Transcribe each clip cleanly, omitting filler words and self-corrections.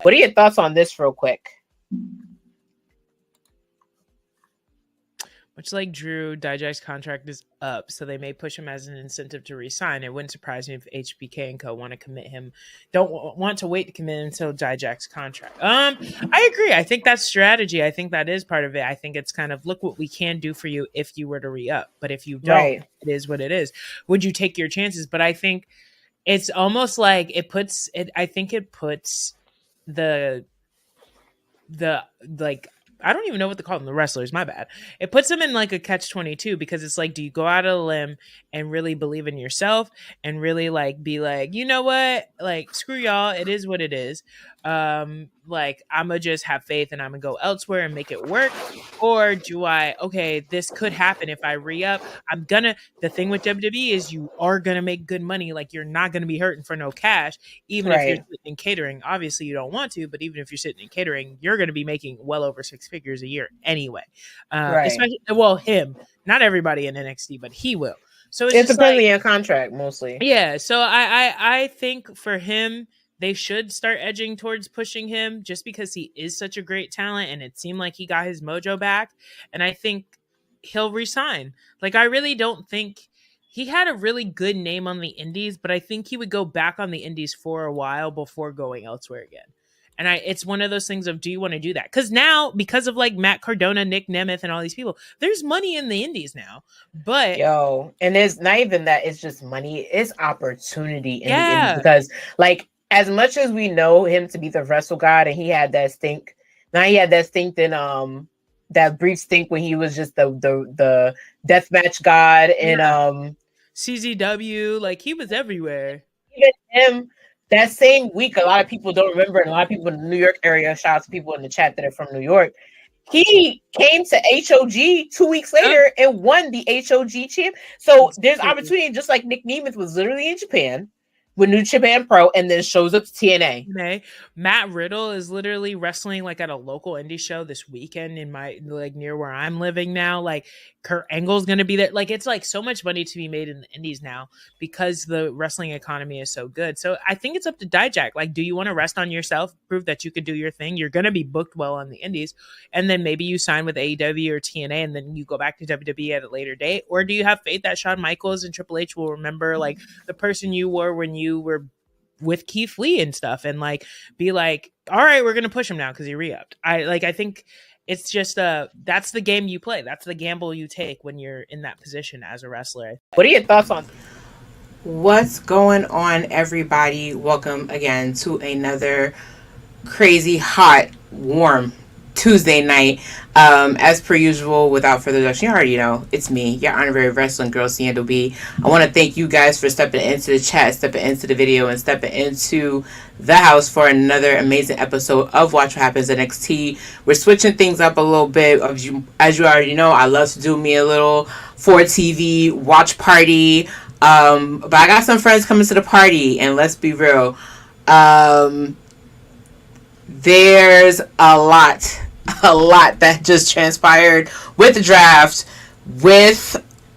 What are your thoughts on this real quick? Much like Drew, Dijak's contract is up, so they may push him as an incentive to resign. It wouldn't surprise me if HBK and Co. want to commit him, don't want to wait to commit until Dijak's contract. I agree. I think that's strategy. I think that is part of it. I think it's kind of, look what we can do for you if you were to re-up. But if you don't, right, it is what it is. Would you take your chances? But I think it's almost like it puts the like, I don't even know what to call them, the wrestlers, my bad. It puts them in like a catch-22, because it's like, do you go out on a limb and really believe in yourself and really like be like, you know what, like, screw y'all, it is what it is. Like, I'm gonna just have faith and I'm gonna go elsewhere and make it work? Or do I, okay, this could happen if I re-up. The thing with WWE is you are gonna make good money. Like, you're not gonna be hurting for no cash, even if you're sitting in catering. Obviously you don't want to, but even if you're sitting in catering, you're gonna be making well over 6 figures a year anyway. Especially, well, him, not everybody in NXT, but he will. So it's a brilliant contract mostly. Yeah. So I think for him, they should start edging towards pushing him, just because he is such a great talent and it seemed like he got his mojo back. And I think he'll resign. Like, I really don't think he had a really good name on the indies, but I think he would go back on the indies for a while before going elsewhere again. And it's one of those things of, do you want to do that? Because now, because of like Matt Cardona, Nick Nemeth, and all these people, there's money in the indies now. But and there's not even that, it's just money, it's opportunity in the indies. Because like, as much as we know him to be the wrestle god, and he had that stink, then that brief stink when he was just the deathmatch god and CZW, like, he was everywhere. Even him, that same week, a lot of people don't remember, and a lot of people in the New York area, shout out to people in the chat that are from New York, he came to HOG 2 weeks later and won the HOG champ. So there's opportunity, just like Nick Nemeth was literally in Japan with New Japan Pro and then shows up to TNA. Matt Riddle is literally wrestling like at a local indie show this weekend in my, like, near where I'm living now. Like, Kurt Angle's going to be there. Like, it's like so much money to be made in the indies now because the wrestling economy is so good. So I think it's up to Dijak. Like, do you want to rest on yourself, prove that you could do your thing? You're going to be booked well on the indies. And then maybe you sign with AEW or TNA and then you go back to WWE at a later date. Or do you have faith that Shawn Michaels and Triple H will remember like the person you were when you were with Keith Lee and stuff, and like be like, all right, we're going to push him now because he re-upped. I think it's just that's the game you play. That's the gamble you take when you're in that position as a wrestler. What are your thoughts on? What's going on, everybody? Welcome again to another crazy, hot, warm Tuesday night. As per usual, without further ado, you already know, it's me, your honorary wrestling girl, Siendo B. I want to thank you guys for stepping into the chat, stepping into the video, and stepping into the house for another amazing episode of Watch What Happens NXT. We're switching things up a little bit. As you already know, I love to do me a little 4TV watch party. But I got some friends coming to the party, and let's be real, there's a lot that just transpired with the draft, with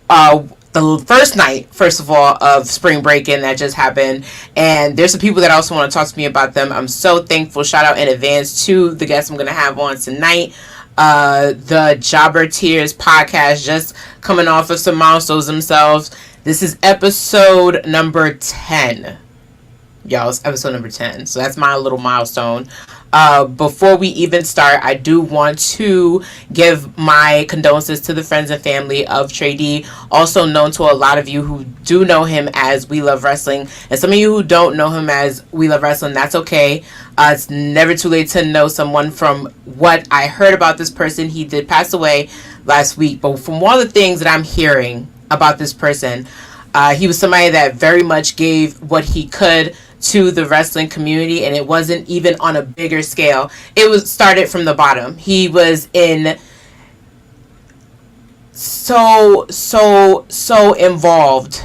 the first night, first of all, of spring break-in that just happened. And there's some people that also want to talk to me about them. I'm so thankful. Shout out in advance to the guests I'm going to have on tonight. The Jobbertears podcast, just coming off of some milestones themselves. This is episode number 10. Y'all, it's episode number 10. So that's my little milestone. Before we even start, I do want to give my condolences to the friends and family of Trey D, also known to a lot of you who do know him as We Love Wrestling, and some of you who don't know him as We Love Wrestling. That's okay. It's never too late to know someone. From what I heard about this person, he did pass away last week, but from all the things that I'm hearing about this person, he was somebody that very much gave what he could to the wrestling community, and it wasn't even on a bigger scale. It was started from the bottom. He was in so involved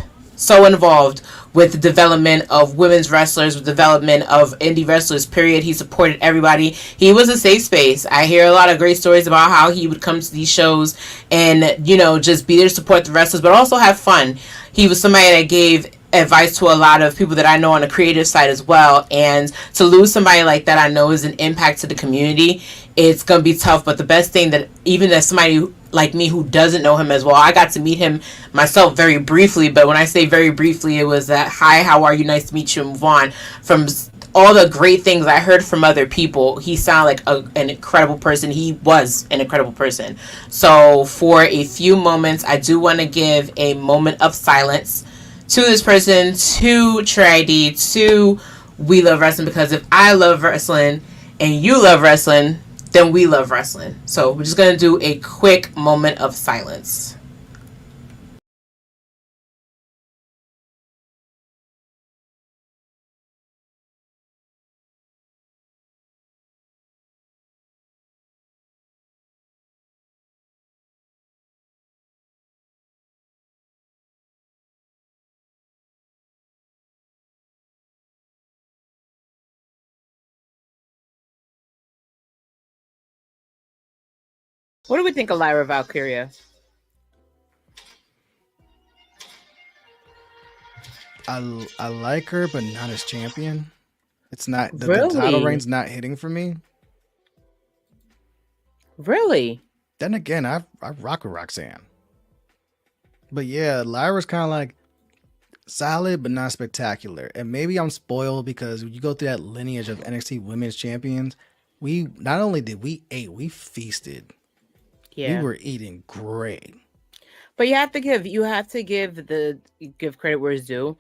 with the development of women's wrestlers, with development of indie wrestlers, period. He supported everybody. He was a safe space. I hear a lot of great stories about how he would come to these shows and, you know, just be there to support the wrestlers, but also have fun. He was somebody that gave advice to a lot of people that I know on the creative side as well. And to lose somebody like that, I know is an impact to the community. It's going to be tough, but the best thing that even as somebody like me who doesn't know him as well, I got to meet him myself very briefly. But when I say very briefly, it was that, hi, how are you? Nice to meet you, and move on. From all the great things I heard from other people, he sounded like an incredible person. He was an incredible person. So for a few moments, I do want to give a moment of silence to this person, to Trady, to We Love Wrestling, because if I love wrestling and you love wrestling, then we love wrestling. So we're just going to do a quick moment of silence. What do we think of Lyra Valkyria? I like her, but not as champion. It's not the title reign's not hitting for me. Really? Then again, I rock with Roxanne. But yeah, Lyra's kind of like solid, but not spectacular. And maybe I'm spoiled because when you go through that lineage of NXT Women's Champions, we not only did we ate, we feasted. Yeah, we were eating great. But you have to give credit where it's due.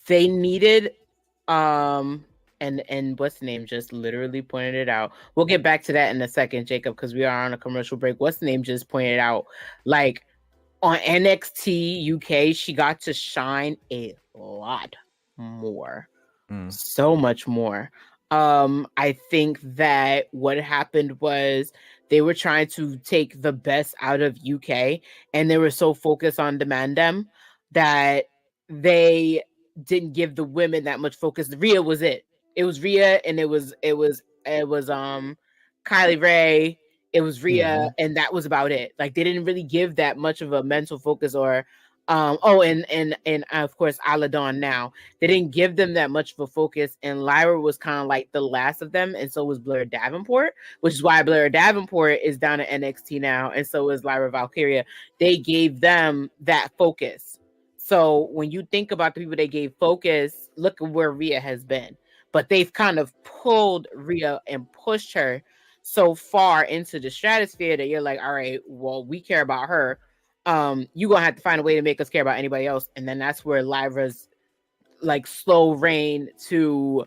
They needed and what's the name just literally pointed it out. We'll get back to that in a second, Jacob, because we are on a commercial break. What's the name just pointed out, like, on NXT UK, she got to shine a lot more. So much more. I think that what happened was they were trying to take the best out of UK, and they were so focused on Demand Them that they didn't give the women that much focus. Rhea was it. It was Rhea, and it was Kylie Ray. It was Rhea, and that was about it. Like, they didn't really give that much of a mental focus, or and of course Isla Dawn. Now they didn't give them that much of a focus, and Lyra was kind of like the last of them, and so was Blair Davenport, which is why Blair Davenport is down at NXT now, and so is Lyra Valkyria. They gave them that focus. So when you think about the people they gave focus, look at where Rhea has been. But they've kind of pulled Rhea and pushed her so far into the stratosphere that you're like, all right, well, we care about her. You're gonna have to find a way to make us care about anybody else. And then that's where Lyra's like slow reign to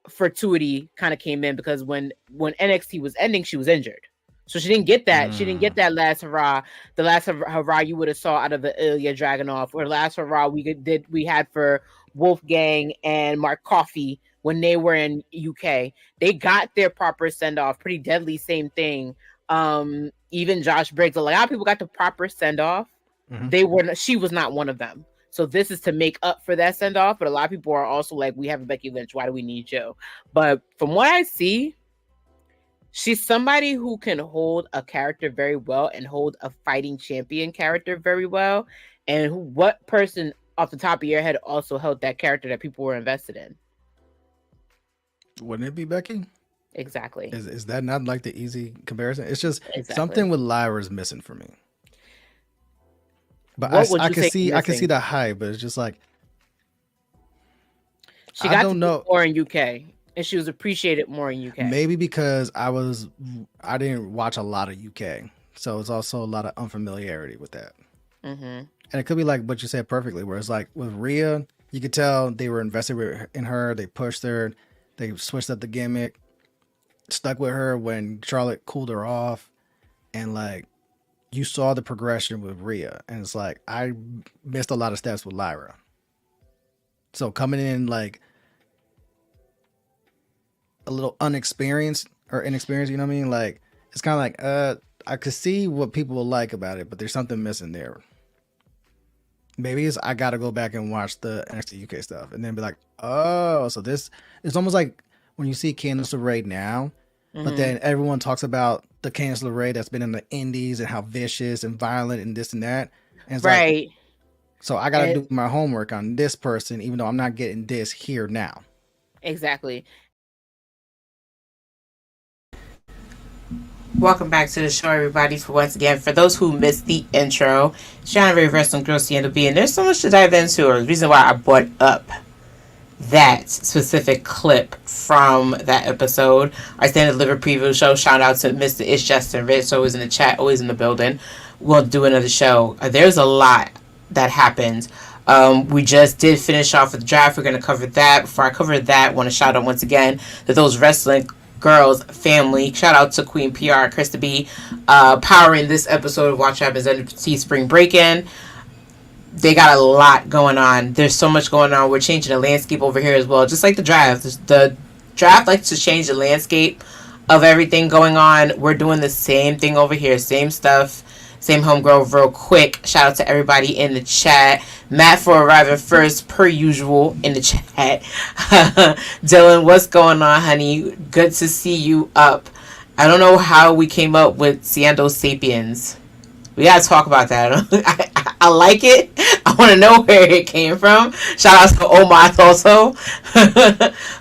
fortuity kind of came in, because when NXT was ending, she was injured. So she didn't get that. She didn't get that last hurrah. The last hurrah you would have saw out of the Ilya Dragunov, or the last hurrah we had for Wolfgang and Mark Coffey when they were in UK. They got their proper send off. Pretty deadly, same thing. Even Josh Briggs, a lot of people got the proper send off. She was not one of them. So this is to make up for that send off. But a lot of people are also like, we have a Becky Lynch. Why do we need Joe? But from what I see, she's somebody who can hold a character very well and hold a fighting champion character very well. And what person off the top of your head also held that character that people were invested in? Wouldn't it be Becky? Exactly. Is that not like the easy comparison? It's just something with Lyra is missing for me. But I can see the hype, but it's just like, she got to know more in UK, and she was appreciated more in UK. Maybe because I didn't watch a lot of UK, so it's also a lot of unfamiliarity with that. And it could be like what you said perfectly, where it's like with Rhea, you could tell they were invested in her. They pushed her. They switched up the gimmick, stuck with her when Charlotte cooled her off, and like, you saw the progression with Rhea, and it's like, I missed a lot of steps with Lyra. So coming in like a little inexperienced, you know what I mean? Like, it's kind of like, I could see what people will like about it, but there's something missing there. Maybe I got to go back and watch the NXT UK stuff and then be like, oh, so this, it's almost like when you see Candice LeRae now, but then everyone talks about the Candice LeRae that's been in the indies and how vicious and violent and this and that. And it's like, So I got to do my homework on this person, even though I'm not getting this here now. Exactly. Welcome back to the show, everybody. For once again, for those who missed the intro, Genre Wrestling Girl CNB, and there's so much to dive into. Or the reason why I brought up that specific clip from that episode, our standard liver preview show. Shout out to Mr. It's Justin Rich, always in the chat, always in the building. We'll do another show. There's a lot that happened. We just did finish off with the draft. We're going to cover that. Before I cover that, I want to shout out once again to those wrestling girls family. Shout out to Queen PR, Krista B, powering this episode of Watch Happens NXT Spring Breakin. They got a lot going on. There's so much going on. We're changing the landscape over here as well. Just like the draft. The draft likes to change the landscape of everything going on. We're doing the same thing over here. Same stuff. Same homegrown. Real quick. Shout out to everybody in the chat. Matt for arriving first, per usual, in the chat. Dylan, what's going on, honey? Good to see you up. I don't know how we came up with Siendo Sapiens. We gotta talk about that. I like it. I want to know where it came from. Shout out to Omar also.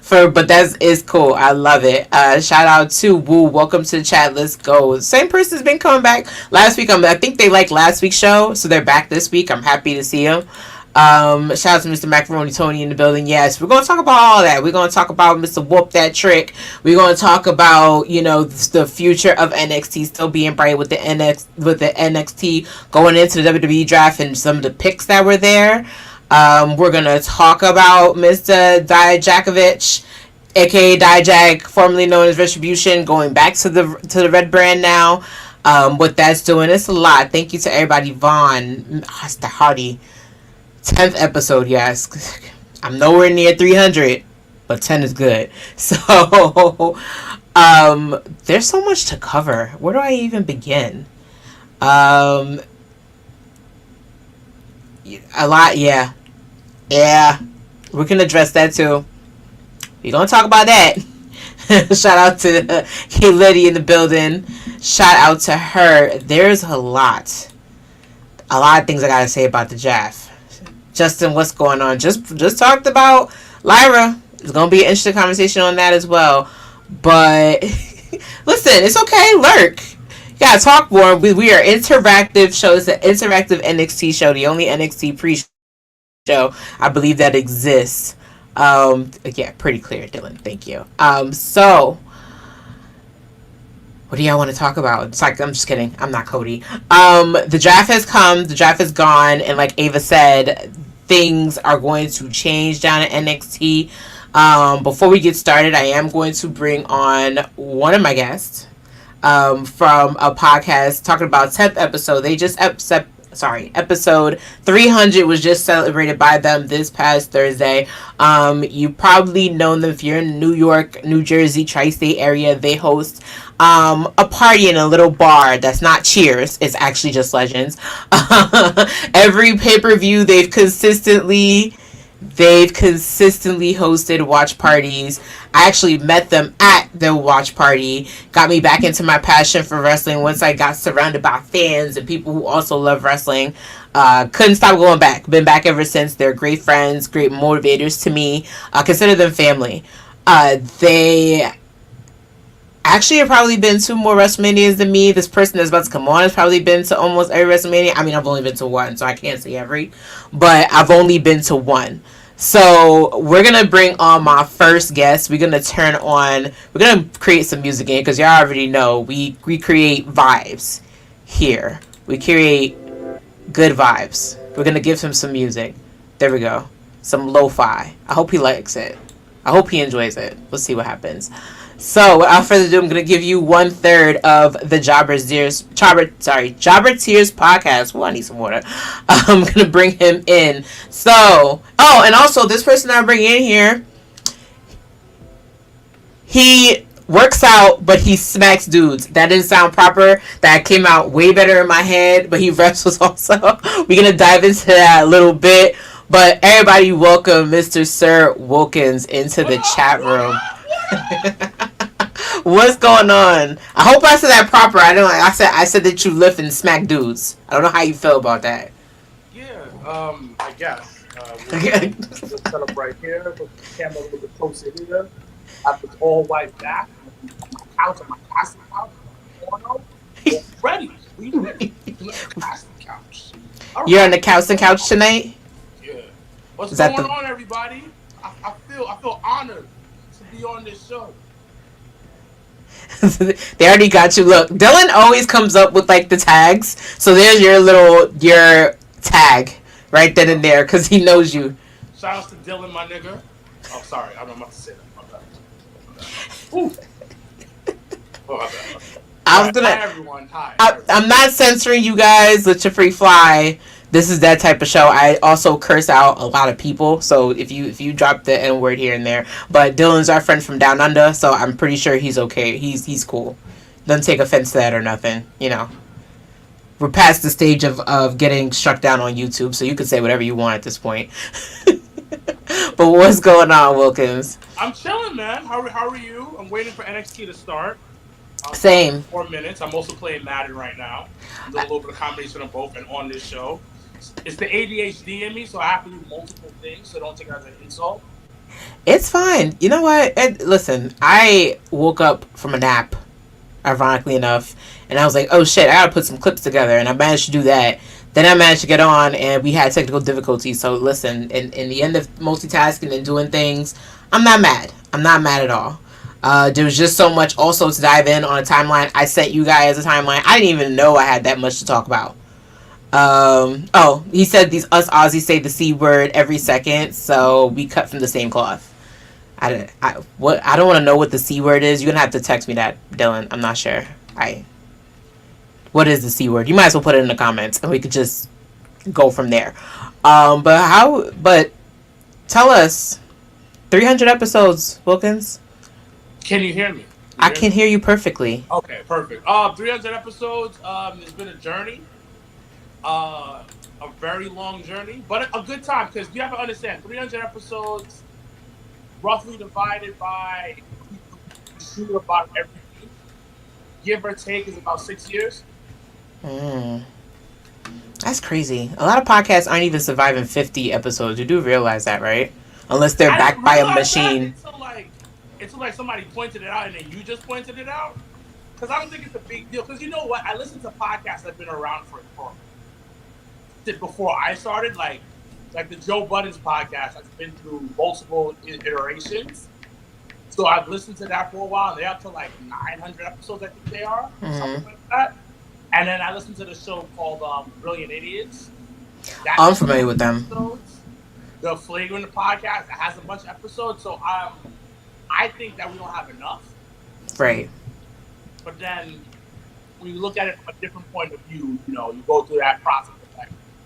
But that is cool. I love it. Shout out to Woo. Welcome to the chat. Let's go. Same person's been coming back last week. I think they liked last week's show, so they're back this week. I'm happy to see them. Shout out to Mr. Macaroni Tony in the building. Yes, we're going to talk about all that. We're going to talk about Mr. Whoop That Trick. We're going to talk about, the future of NXT still being bright with the NXT going into the WWE draft and some of the picks that were there. We're going to talk about Mr. Dijakovic, aka Dijak, formerly known as Retribution, going back to the red brand now. What that's doing. It's a lot. Thank you to everybody. Vaughn, Mr. Hardy. 10th episode, yes. I'm nowhere near 300, but 10 is good. So, there's so much to cover. Where do I even begin? A lot, yeah. Yeah. We can address that too. We're gonna talk about that. Shout out to Hey Liddy in the building. Shout out to her. There's a lot of things I gotta say about the draft. Justin, what's going on? Just talked about Lyra. It's gonna be an interesting conversation on that as well. But listen, it's okay. Lurk. Yeah, talk more. We are interactive show. It's an interactive NXT show, the only NXT pre-show I believe that exists. Yeah, pretty clear, Dylan. Thank you. So what do y'all want to talk about? It's like, I'm just kidding. I'm not Cody. The draft has come. The draft is gone. And like Ava said, things are going to change down at NXT. Before we get started, I am going to bring on one of my guests from a podcast talking about 10th episode. They just episode 300 was just celebrated by them this past Thursday. You probably know them if you're in New York, New Jersey, tri-state area. They host a party in a little bar that's not Cheers. It's actually just Legends. Every pay-per-view they've consistently hosted watch parties. I actually met them at the watch party. Got me back into my passion for wrestling once I got surrounded by fans and people who also love wrestling. Couldn't stop going back. Been back ever since. They're great friends, great motivators to me. Consider them family. They actually have probably been to more WrestleManias than me. This person that's about to come on has probably been to almost every WrestleMania. I mean, I've only been to one, so I can't say every. But I've only been to one. So we're going to bring on my first guest. We're going to create some music in because y'all already know we create vibes here. We create good vibes. We're going to give him some music. There we go. Some lo-fi. I hope he likes it. I hope he enjoys it. Let's see what happens. So, without further ado, I'm going to give you 1/3 of the Jobbertears podcast. Oh, I need some water. I'm going to bring him in. So, and also, this person I bring in here, he works out, but he smacks dudes. That didn't sound proper. That came out way better in my head, but he wrestles also. We're going to dive into that a little bit. But everybody welcome Mr. Sir Wilkins into the chat room. What's going on? I hope I said that proper. I said that you lift and smack dudes. I don't know how you feel about that. Yeah, I guess. We'll set up right here, put the camera a little bit closer here. Have this all white back. Couch on my casting couch. Porno. Ready. We ready. To the casting couch. All You're right. on the couch tonight? Yeah. What's Is that going the- on, everybody? I feel honored to be on this show. They already got you. Look, Dylan always comes up with like the tags. So there's your tag right then and there because he knows you. Shout out to Dylan, my nigga. Oh, sorry. I'm about to say that. My bad. Ooh. Oh, my bad. I was gonna. Hi, everyone. Hi. I'm not censoring you guys. Let your free fly. This is that type of show. I also curse out a lot of people, so if you drop the N word here and there, but Dylan's our friend from down under, so I'm pretty sure he's okay. He's cool. Doesn't take offense to that or nothing. You know, we're past the stage of getting struck down on YouTube, so you can say whatever you want at this point. But what's going on, Wilkins? I'm chilling, man. How are you? I'm waiting for NXT to start. Same. 4 minutes. I'm also playing Madden right now. Doing a little bit of combination of both and on this show. It's the ADHD in me, so I have to do multiple things, so don't take it as an insult. It's fine. You know what? Listen, I woke up from a nap, ironically enough, and I was like, oh shit, I gotta put some clips together, and I managed to do that. Then I managed to get on, and we had technical difficulties, so listen, in the end of multitasking and doing things, I'm not mad. I'm not mad at all. There was just so much also to dive in on a timeline. I sent you guys a timeline. I didn't even know I had that much to talk about. He said us Aussies say the C word every second, so we cut from the same cloth. I don't want to know what the C word is. You're gonna have to text me that, Dylan. I'm not sure. What is the C word? You might as well put it in the comments, and we could just go from there. But tell us, 300 episodes, Wilkins. Can you hear me? I can hear you perfectly. Okay, perfect. 300 episodes. It's been a journey. A very long journey, but a good time, because you have to understand 300 episodes roughly divided by shoot about every week, give or take, is about 6 years. That's crazy. A lot of podcasts aren't even surviving 50 episodes. You do realize that, right? Unless they're backed by a machine. Until like somebody pointed it out and then you just pointed it out, because I don't think it's a big deal, because you know what, I listen to podcasts that have been around for before I started, like the Joe Budden's podcast has been through multiple iterations. So I've listened to that for a while. They're up to like 900 episodes, I think they are, something like that. And then I listened to the show called Brilliant Idiots. I'm familiar with them. The Flagrant podcast that has a bunch of episodes. So I think that we don't have enough. Right. But then when you look at it from a different point of view, you know, you go through that process.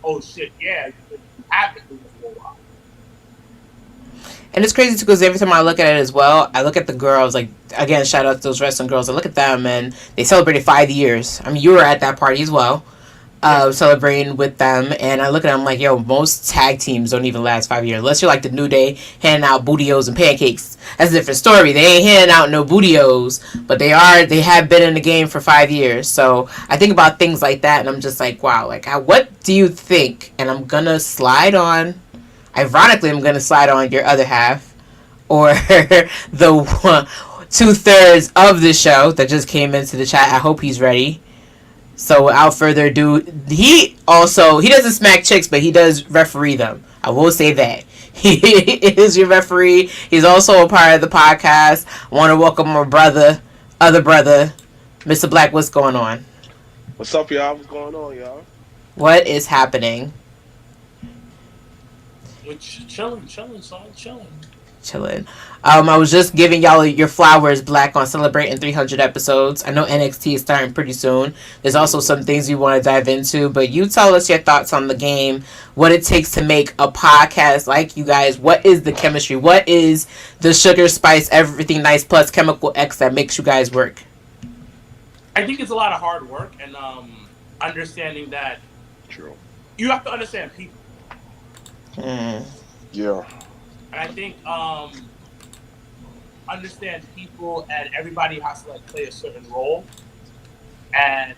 Oh shit, yeah, you have been doing it for a while. And it's crazy because every time I look at it as well, I look at the girls, like, again, shout out to those wrestling girls. I look at them and they celebrated 5 years. I mean, you were at that party as well, celebrating with them. And I look at them like, yo, most tag teams don't even last 5 years. Unless you're like the New Day, handing out bootios and pancakes. That's a different story. They ain't handing out no bootios, but they have been in the game for 5 years. So I think about things like that and I'm just like, wow, like, what do you think? And I'm gonna slide on, ironically, I'm gonna slide on your other half, or the 2/3 of the show that just came into the chat. I hope he's ready. So without further ado, he doesn't smack chicks, but he does referee them. I will say that. He is your referee. He's also a part of the podcast. I want to welcome my other brother, Mr. Black. What's going on? What's up, y'all? What's going on, y'all? What is happening? We're chilling, son, Chilling. I was just giving y'all your flowers, Black, on celebrating 300 episodes. I know NXT is starting pretty soon. There's also some things we want to dive into, but you tell us your thoughts on the game, what it takes to make a podcast like you guys. What is the chemistry? What is the sugar, spice, everything nice plus chemical X that makes you guys work? I think it's a lot of hard work and understanding that. True. You have to understand people. Yeah. And I think understand people, and everybody has to like play a certain role. And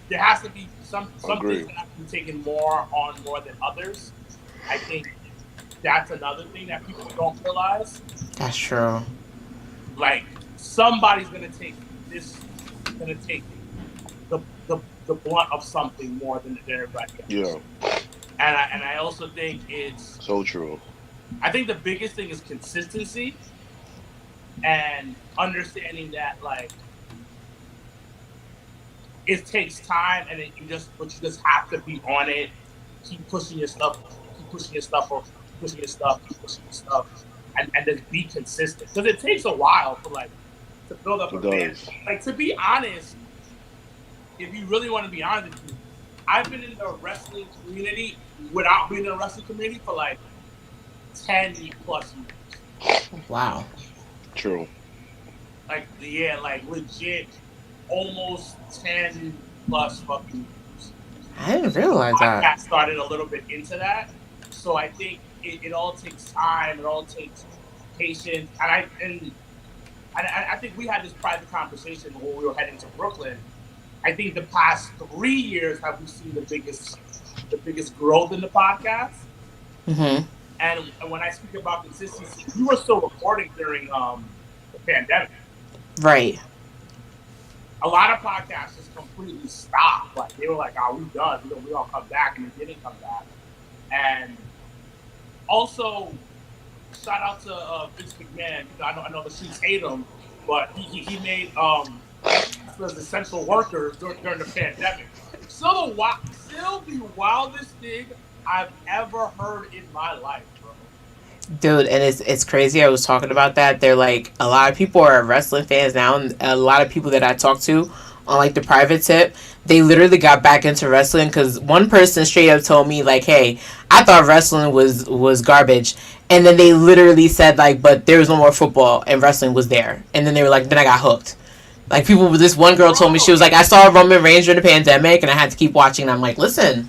there has to be some Agreed. things that have to be taken more than others. I think that's another thing that people don't realize. That's true. Like somebody's gonna take the blunt of something more than everybody else. Yeah. And I also think it's so true. I think the biggest thing is consistency and understanding that like it takes time and you just have to be on it, keep pushing your stuff, and just be consistent. Because it takes a while to build up a fan. Like to be honest, if you really want to be honest with you, I've been in the wrestling community without being in the wrestling community for like 10 plus years. Wow. True. Like legit almost 10 plus fucking years. I didn't realize that. I started a little bit into that. So I think it all takes time, it all takes patience. And I think we had this private conversation when we were heading to Brooklyn. I think the past 3 years have we seen the biggest growth in the podcast. Mm-hmm. And when I speak about consistency, we were still recording during the pandemic. Right. A lot of podcasts just completely stopped. Like they were like, "Oh, we done. We don't come back," and they didn't come back. And also, shout out to Vince McMahon. I know the streets hate him, but he made as essential workers during the pandemic. Still the wildest thing I've ever heard in my life, bro. Dude, and it's crazy. I was talking about that. They're like, a lot of people are wrestling fans now, and a lot of people that I talk to on like the private tip, they literally got back into wrestling because one person straight up told me like, hey, I thought wrestling was garbage, and then they literally said like, but there was no more football and wrestling was there, and then they were like, then I got hooked. Like people, this one girl told me, she was like, I saw Roman Reigns during the pandemic and I had to keep watching, and I'm like, listen,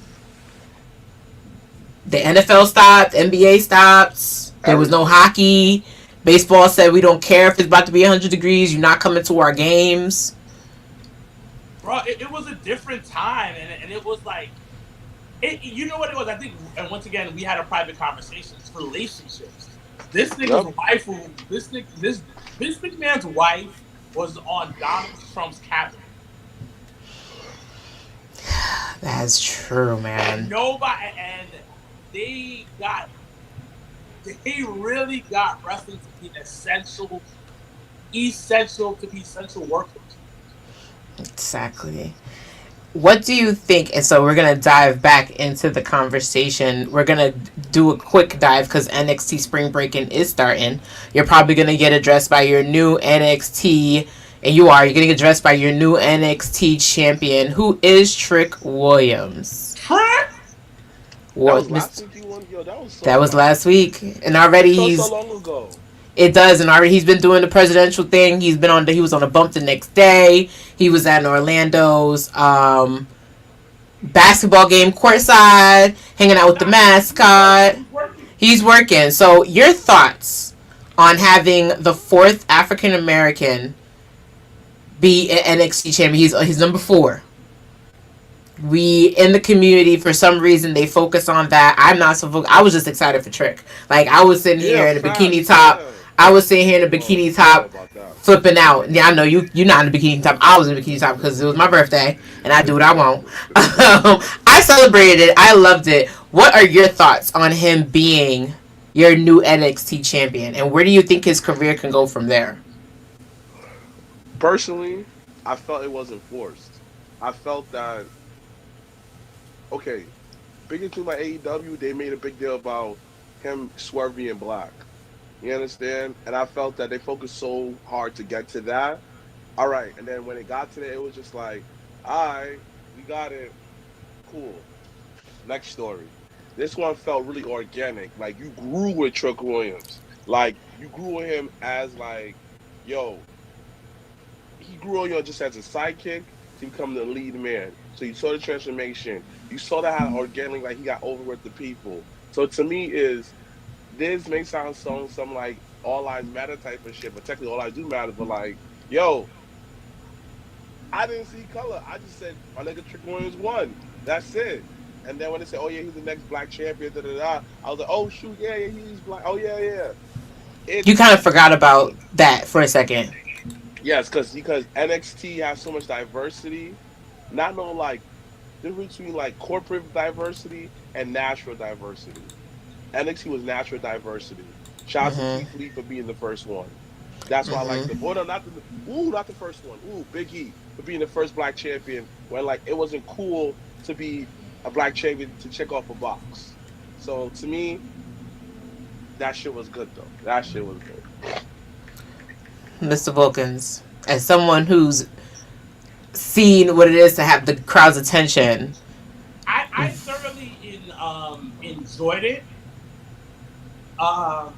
the NFL stopped, NBA stopped. There was no hockey. Baseball said we don't care if it's about to be 100 degrees. You're not coming to our games. Bro, it was a different time, and it was like, you know what it was? I think, and once again, we had a private conversation. It's relationships. This nigga's wife, Vince McMahon's wife was on Donald Trump's cabinet. That's true, man. And they really got wrestling to be essential to be essential workers. Exactly. What do you think? And so we're going to dive back into the conversation. We're going to do a quick dive because NXT Spring Breakin is starting. You're probably going to get addressed by your new NXT, and you're getting addressed by your new NXT champion, who is Trick Williams. Trick? That was last week, and already he's so long ago. It does, and already he's been doing the presidential thing. He was on a bump the next day. He was at Orlando's basketball game courtside, hanging out with the mascot. He's working. So your thoughts on having the fourth African American be an NXT champion? He's number 4. We in the community, for some reason, they focus on that. I'm not so focused. I was just excited for Trick. Like I was sitting here in a bikini top. I was sitting here in a bikini top, flipping out. Yeah, I know you're not in a bikini top. I was in a bikini top because it was my birthday, and I do what I want. I celebrated it. I loved it. What are your thoughts on him being your new NXT champion, and where do you think his career can go from there? Personally, I felt it wasn't forced. I felt that, okay, big into my AEW, they made a big deal about him swerving in black. You understand? And I felt that they focused so hard to get to that. All right. And then when it got to that, it was just like, all right, we got it. Cool. Next story. This one felt really organic. Like, you grew with Trick Williams. Like, you grew with him as, like, yo, he grew on you just as a sidekick to become the lead man. So you saw the transformation. You saw that how organic, like, he got over with the people. So to me this may sound some like all lives matter type of shit, but technically all lives do matter. But like, yo, I didn't see color. I just said my nigga Trick Williams won. That's it. And then when they said, "Oh yeah, he's the next black champion," da da da, I was like, "Oh shoot, yeah, yeah, he's black. Oh yeah, yeah." You It's kind of forgot about that for a second. yes, because NXT has so much diversity. Not no like difference between like corporate diversity and natural diversity. NXT was natural diversity. Shout out to Keith Lee for being the first one. That's why I like them. Oh no, not the first one. Ooh, Big E for being the first black champion. Where like it wasn't cool to be a black champion to check off a box. So to me, that shit was good though. That shit was good. Mr. Wilkins, as someone who's seen what it is to have the crowd's attention, I thoroughly enjoyed it. My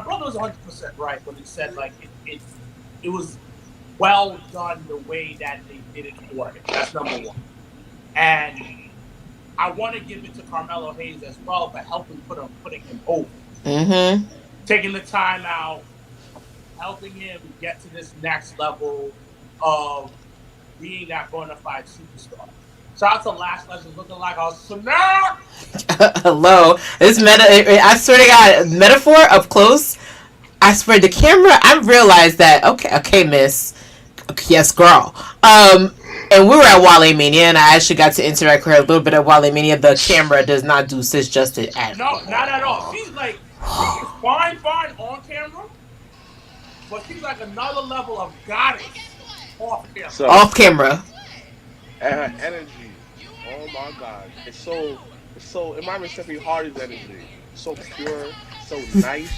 brother was 100% right when he said like it was well done the way that they did it for it. That's number one. And I want to give it to Carmelo Hayes as well for putting him over. Mm-hmm. Taking the time out, helping him get to this next level of being that bona fide superstar. Shout out to Last Legend looking like a snap. Hello. This I swear to God, metaphor up close. I swear the camera, I realized that, okay, miss. Yes, girl. And we were at Wale Mania, and I actually got to interact with her a little bit at Wale Mania. The camera does not do sis justice at all. No, not at all. She's like, she's fine on camera, but she's like another level of goddess off camera. So, off camera. And her energy, oh my God, it's so. It reminds me of Stephanie Hardy's energy. So pure, so nice.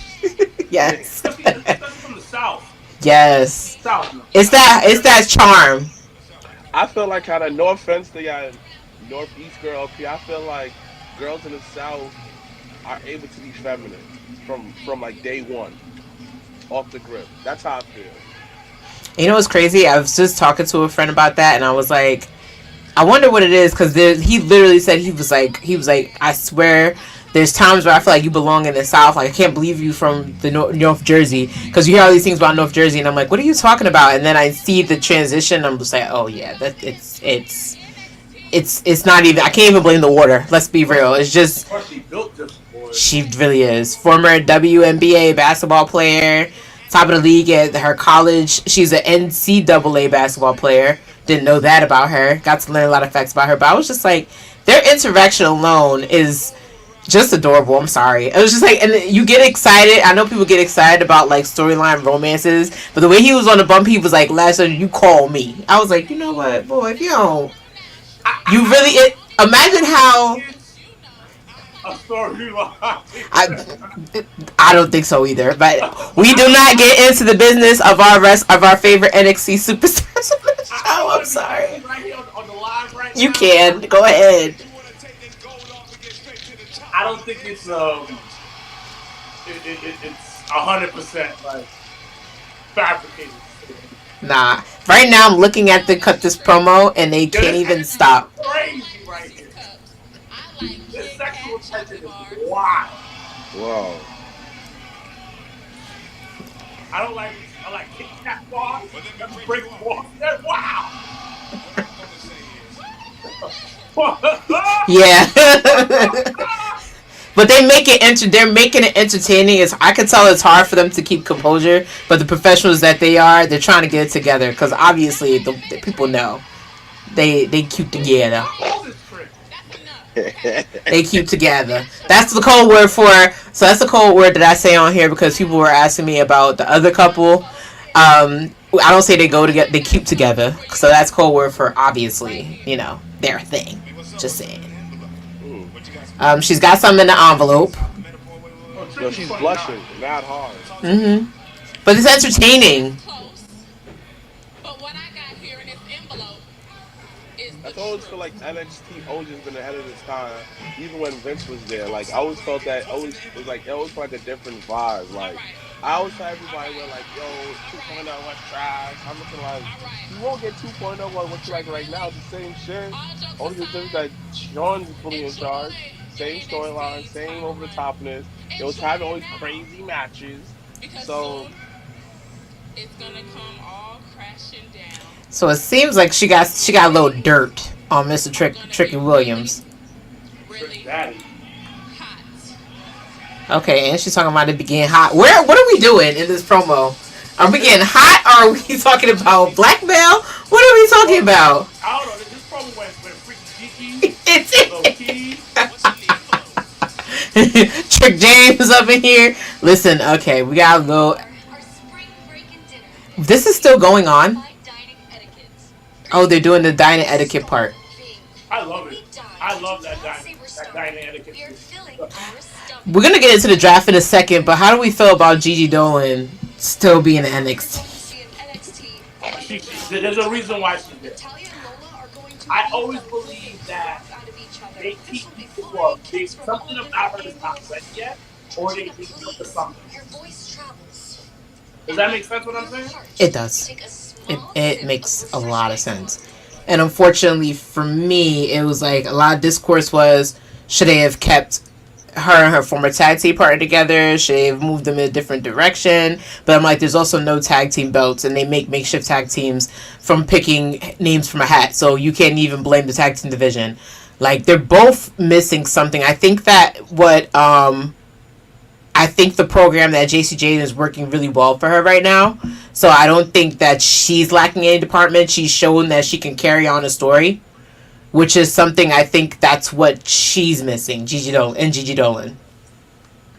Yes. Especially from the South. Yes. South. It's that charm. I feel like kind of, no offense to y'all Northeast girl up here, I feel like girls in the South are able to be feminine from like day one, off the grip. That's how I feel. You know what's crazy? I was just talking to a friend about that, and I was like, I wonder what it is, because he literally said he was like, I swear, there's times where I feel like you belong in the South. Like, I can't believe you from the North Jersey, because you hear all these things about North Jersey, and I'm like, what are you talking about? And then I see the transition, I'm just like, oh yeah, that it's not even. I can't even blame the water. Let's be real. It's just she really is. Former WNBA basketball player, top of the league at her college. She's an NCAA basketball player. Didn't know that about her. Got to learn a lot of facts about her. But I was just like, their interaction alone is just adorable. I'm sorry. It was just like, and you get excited. I know people get excited about like storyline romances, but the way he was on the bump, he was like, "Lester, you call me." I was like, you know what, boy, if you don't, you really imagine how. I don't think so either. But we do not get into the business of our favorite NXT superstars on the show. I'm sorry. You can go ahead. I don't think it's 100% like fabricated. Nah. Right now I'm looking at this promo and they can't even stop. Crazy right here. This sexual tension is wild. Wow. I like kick cat balls. Break balls. Wow. Yeah. But they're making it entertaining. I can tell it's hard for them to keep composure, but the professionals that they are, they're trying to get it together, because obviously the people know they keep together. They keep together. That's the code word that's the code word that I say on here, because people were asking me about the other couple. I don't say they go together, they keep together. So that's code word for, obviously, their thing. Just saying. She's got something in the envelope. No, she's blushing, not hard. Mm-hmm. But it's entertaining. I always feel like NXT always has been ahead of its time, even when Vince was there. Like, I always felt that it always felt like a different vibe. Like, I always tell everybody, we're like, yo, 2.0 was trash. I'm looking like, you won't get 2.0 on what you like right now. It's the same shit. Only the difference that Sean's fully in charge. Same storyline, same over the topness. It was having always crazy matches. So It's gonna come all crashing down. So it seems like she got a little dirt on Mr. Tricky Williams. Really Daddy. hot. Okay, and she's talking about it being hot. What are we doing in this promo? Are we getting hot, or are we talking about blackmail? What are we talking about? I don't know. This promo went freaky cheeky. Trick James up in here. Listen, okay, we gotta go. This is still going on. Oh, they're doing the dining etiquette part. I love it. I love that dining etiquette. We're gonna get into the draft in a second, but how do we feel about Gigi Dolan still being in NXT? There's a reason why she's there. I always believe that they keep people up. Something about her is not ready yet, or they need her for something. Does that make sense what I'm saying? It does. It makes a lot of sense. And unfortunately for me, it was like a lot of discourse was, should they have kept her and her former tag team partner together? Should they have moved them in a different direction? But I'm like, there's also no tag team belts, and they make makeshift tag teams from picking names from a hat. So you can't even blame the tag team division. Like, they're both missing something. I think that I think the program that JC Jane is working really well for her right now. So I don't think that she's lacking any department. She's shown that she can carry on a story, which is something I think that's what she's missing, Gigi Dolan.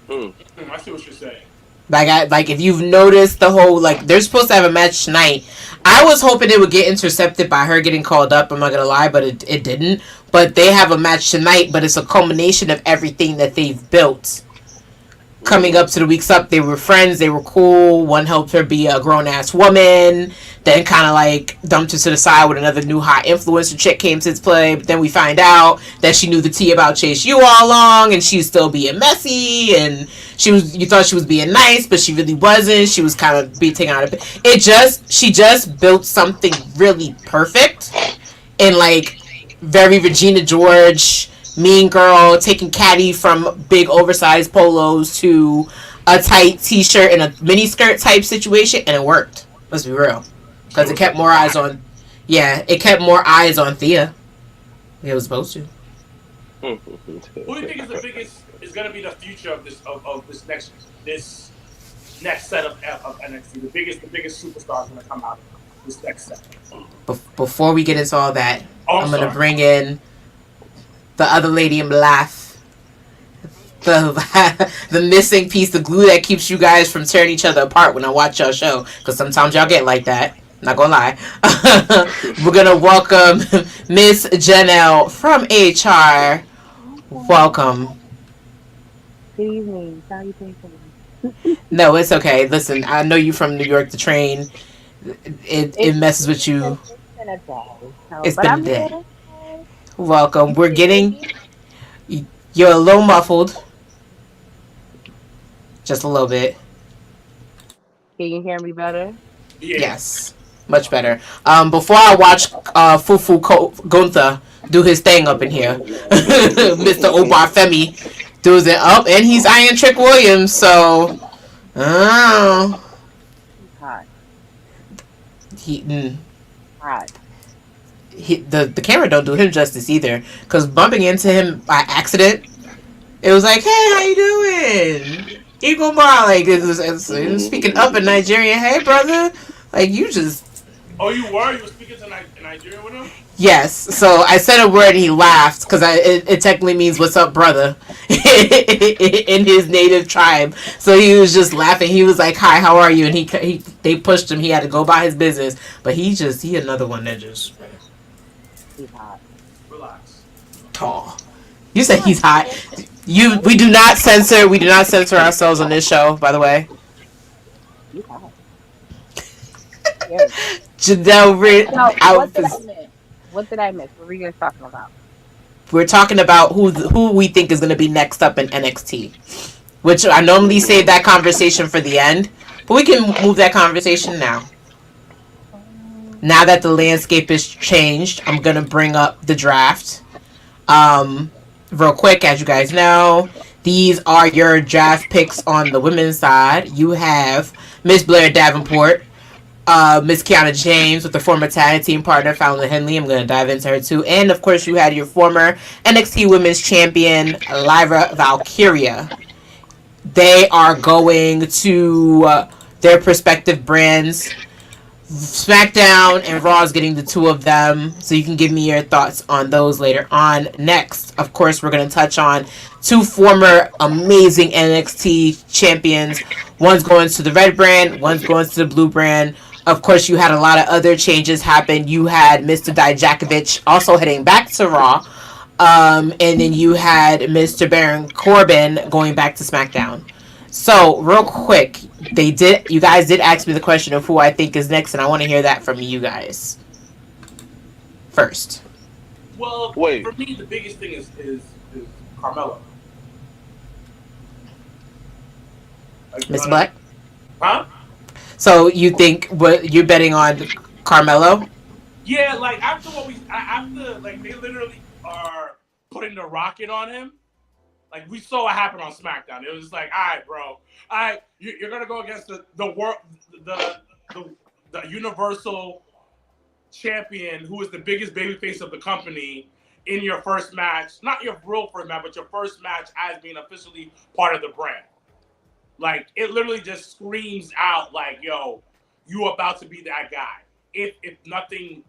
I see what you're saying. Like if you've noticed the whole, like, they're supposed to have a match tonight. I was hoping it would get intercepted by her getting called up, I'm not gonna lie, but it didn't. But they have a match tonight, but it's a culmination of everything that they've built. Coming up to the weeks up, they were friends, they were cool. One helped her be a grown-ass woman, then kind of like dumped her to the side with another new hot influencer chick came to play. But then we find out that she knew the tea about Chase U all along, and she was still being messy, and you thought she was being nice, but she really wasn't. She was kind of being taken out of it. She just built something really perfect, and like very Regina George, mean girl, taking caddy from big oversized polos to a tight t-shirt and a mini skirt type situation, and it worked. Let's be real, because it kept more eyes on Thea. It was supposed to. Who do you think is going to be the future of this next set of NXT? The biggest superstar is going to come out of this next set. Before we get into all that, I'm going to bring in the other lady in black, the missing piece, the glue that keeps you guys from tearing each other apart when I watch your show, because sometimes y'all get like that. Not gonna lie. We're gonna welcome Miss Janelle from HR. Welcome. Good evening. Salutations. No, it's okay. Listen, I know you from New York. The train, it messes with you. It's been a day. Welcome. We're getting. You're a little muffled. Just a little bit. Can you hear me better? Yes. Much better. Before I watch Fufu Gunther do his thing up in here, Mr. Obafemi does it up, and he's Iron Trick Williams, so Hot. Hot. The camera don't do him justice either, because bumping into him by accident, it was like, hey, how you doing? Eagle Bar, like, it was speaking up in Nigerian. Hey, brother, like, you just. Oh, you were speaking to Nigerian with him? Yes. So I said a word and he laughed, because it technically means "What's up, brother?" in his native tribe. So he was just laughing. He was like, "Hi, how are you?" And they pushed him. He had to go about his business. But he another one that just. He's hot. Relax. Tall. You said he's hot. We do not censor. We do not censor ourselves on this show, by the way. He's hot. Yes. Janelle What did I miss? What were you guys talking about? We're talking about who we think is going to be next up in NXT, which I normally save that conversation for the end, but we can move that conversation now. Now that the landscape is changed, I'm going to bring up the draft. Real quick, as you guys know, these are your draft picks on the women's side. You have Miss Blair Davenport Miss Kiana James with the former tag team partner Fallon Henley. I'm going to dive into her too. And of course, you had your former NXT Women's Champion Lyra Valkyria. They are going to their respective brands. SmackDown and Raw is getting the two of them, so you can give me your thoughts on those later on. Next, of course, we're going to touch on two former amazing NXT champions. One's going to the red brand, one's going to the blue brand. Of course, you had a lot of other changes happen. You had Mr. Dijakovic also heading back to Raw. And then you had Mr. Baron Corbin going back to SmackDown. So, real quick, you guys did ask me the question of who I think is next, and I want to hear that from you guys first. Well, Wait. for me, the biggest thing is Carmelo. Like, Miss Black? Huh? So, you think you're betting on Carmelo? Yeah, like after they literally are putting the rocket on him. Like we saw what happened on SmackDown. It was like, all right, bro, all right, you're gonna go against the world, the Universal Champion, who is the biggest babyface of the company, in your first match, not your real first match, but your first match as being officially part of the brand. Like it literally just screams out, like, yo, you about to be that guy. If nothing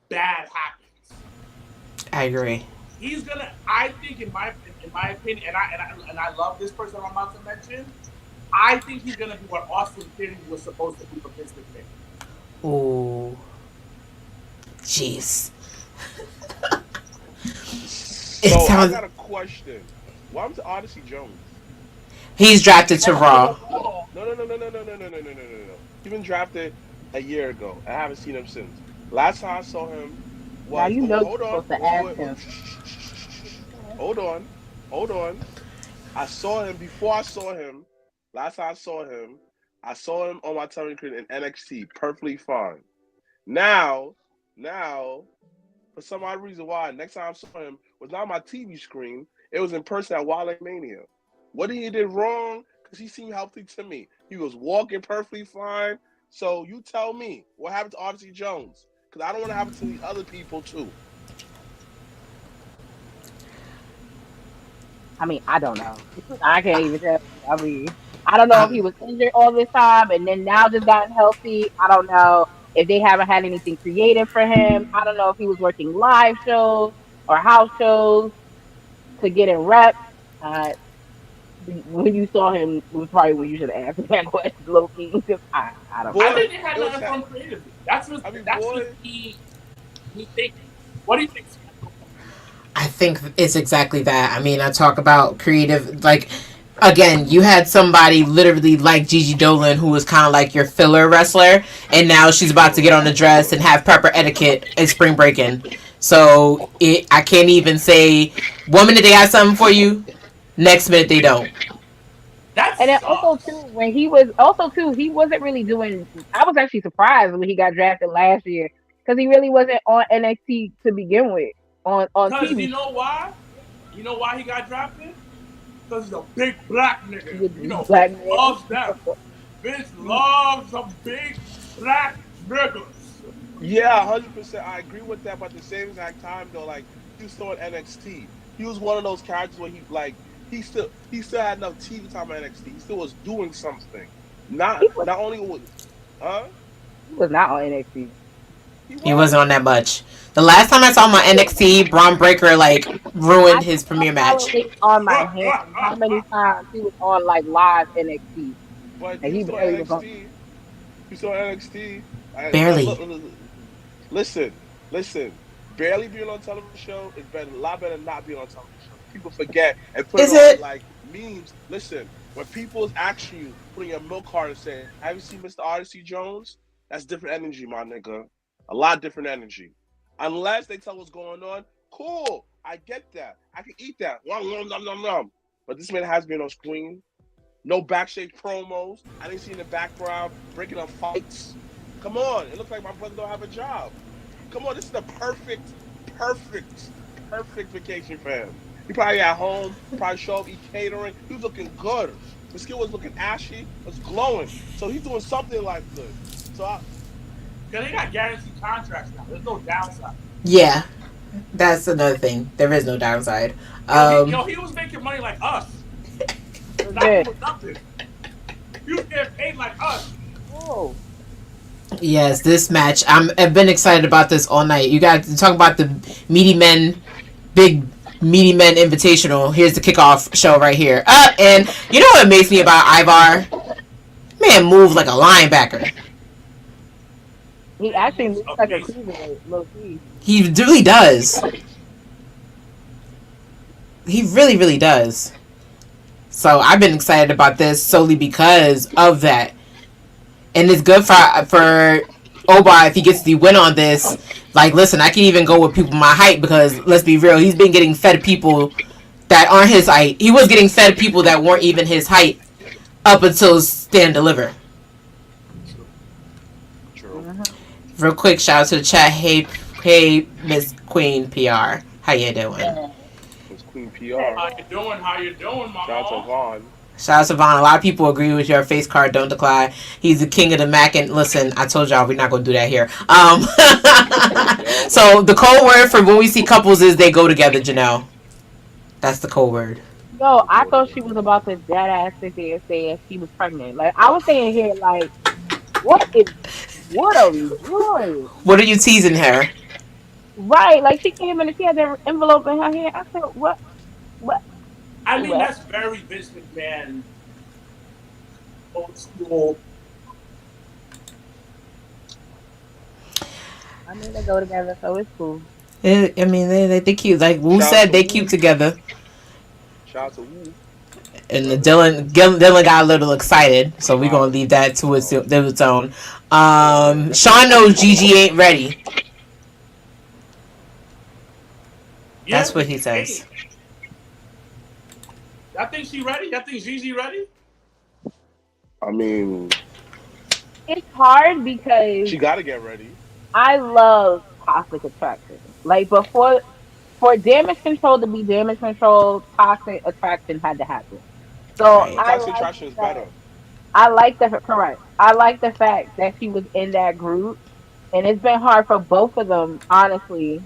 bad happens, I agree. he's gonna. I think, in my opinion, and I love this person I'm about to mention. I think he's gonna be what Austin Theory was supposed to be for Vince McMahon. Ooh, jeez. So I got a question. Why was Odyssey Jones? He's drafted to Raw. No. He's been drafted a year ago. I haven't seen him since. Last time I saw him was. Now you know hold you're on. supposed to ask him. Hold on. I saw him before I saw him. Last time I saw him on my television in NXT, perfectly fine. Now, for some odd reason why, next time I saw him was not on my TV screen. It was in person at Wild Mania. What he did wrong? Because he seemed healthy to me. He was walking perfectly fine. So you tell me, what happened to Odyssey Jones? Because I don't want to happen to these other people too. I mean, I don't know. I can't even tell. I mean, I don't know if he was injured all this time and then now just gotten healthy. I don't know if they haven't had anything creative for him. I don't know if he was working live shows or house shows to get in reps. When you saw him, was probably when you should have asked that question, low-key, because I don't know. I think they had nothing for him creatively. That's what he thinks. What do you think? I think it's exactly that. I mean, I talk about creative, like, again, you had somebody literally like Gigi Dolan who was kind of like your filler wrestler, and now she's about to get on the dress and have proper etiquette at Spring Breakin'. So I can't even say 1 minute they have something for you, next minute they don't. And then also too, he wasn't really doing. I was actually surprised when he got drafted last year because he really wasn't on NXT to begin with. On Because TV. you know why? You know why he got drafted? Because he's a big black nigga. You know, black loves them. Vince loves some big black niggas. Yeah, 100%. I agree with that. But at the same exact time, though, like he was still at NXT. He was one of those characters where he still had enough TV time at NXT. He still was doing something. Not only was, He was not on NXT. He wasn't on that much. The last time I saw him on NXT, Braun Breaker ruined his premiere match. On my hand, how many times he was on live NXT? But and he saw NXT. You saw NXT. Barely. Listen. Barely being on a television show is a lot better than not being on a television show. People forget and put it on like memes. Listen, when people ask you, putting your milk card and saying, "Have you seen Mr. Odyssey Jones?" That's different energy, my nigga. A lot different energy. Unless they tell what's going on, cool. I get that. I can eat that. But this man has been on screen. No backstage promos. I didn't see in the background breaking up fights. Come on. It looks like my brother don't have a job. Come on. This is the perfect vacation for him. He probably at home, probably show up, eat catering. He was looking good. His skin was looking ashy. It was glowing. So he's doing something like good. So Because they got guaranteed contracts now. There's no downside. Yeah, that's another thing. There is no downside. He was making money like us. Nothing was nothing. He was getting paid like us. Oh. Yes, this match. I've been excited about this all night. You got to talk about the big meaty men invitational. Here's the kickoff show right here. And you know what amazes me about Ivar? Man, move like a linebacker. He actually looks like a cruiserweight, low key. He really does. He really, really does. So I've been excited about this solely because of that. And it's good for Oba if he gets the win on this. Like, listen, I can even go with people my height because, let's be real, he's been getting fed people that aren't his height. He was getting fed people that weren't even his height up until Stand Deliver. True. Real quick, shout out to the chat. Hey, Miss Queen PR. How you doing? It's Queen PR. How you doing, my Shout out to Vaughn. Shout out to Vaughn. A lot of people agree with your face card. Don't decline. He's the king of the Mac. And listen, I told y'all we're not going to do that here. So the code word for when we see couples is they go together, Janelle. That's the code word. No, I thought she was about to dead ass sit there and say she was pregnant. Like, I was saying here, like, what are we doing? What are you teasing her? Right, like she came in and she had the envelope in her hand. I said, what? I mean, that's very Vince McMahon, old school. I mean, they go together, so it's cool. I mean, they cute. Like Wu said, they cute together. Shout out to Wu. And Dylan got a little excited, so we're going to leave that to its own. Sean knows Gigi ain't ready. Yeah, that's what he says. I think she ready. I think Gigi ready. I mean, it's hard because she got to get ready. I love toxic attraction. Like, before, for damage control to be damage control, toxic attraction had to happen. So right. Toxic attraction is better. I like the fact that she was in that group, and it's been hard for both of them, honestly,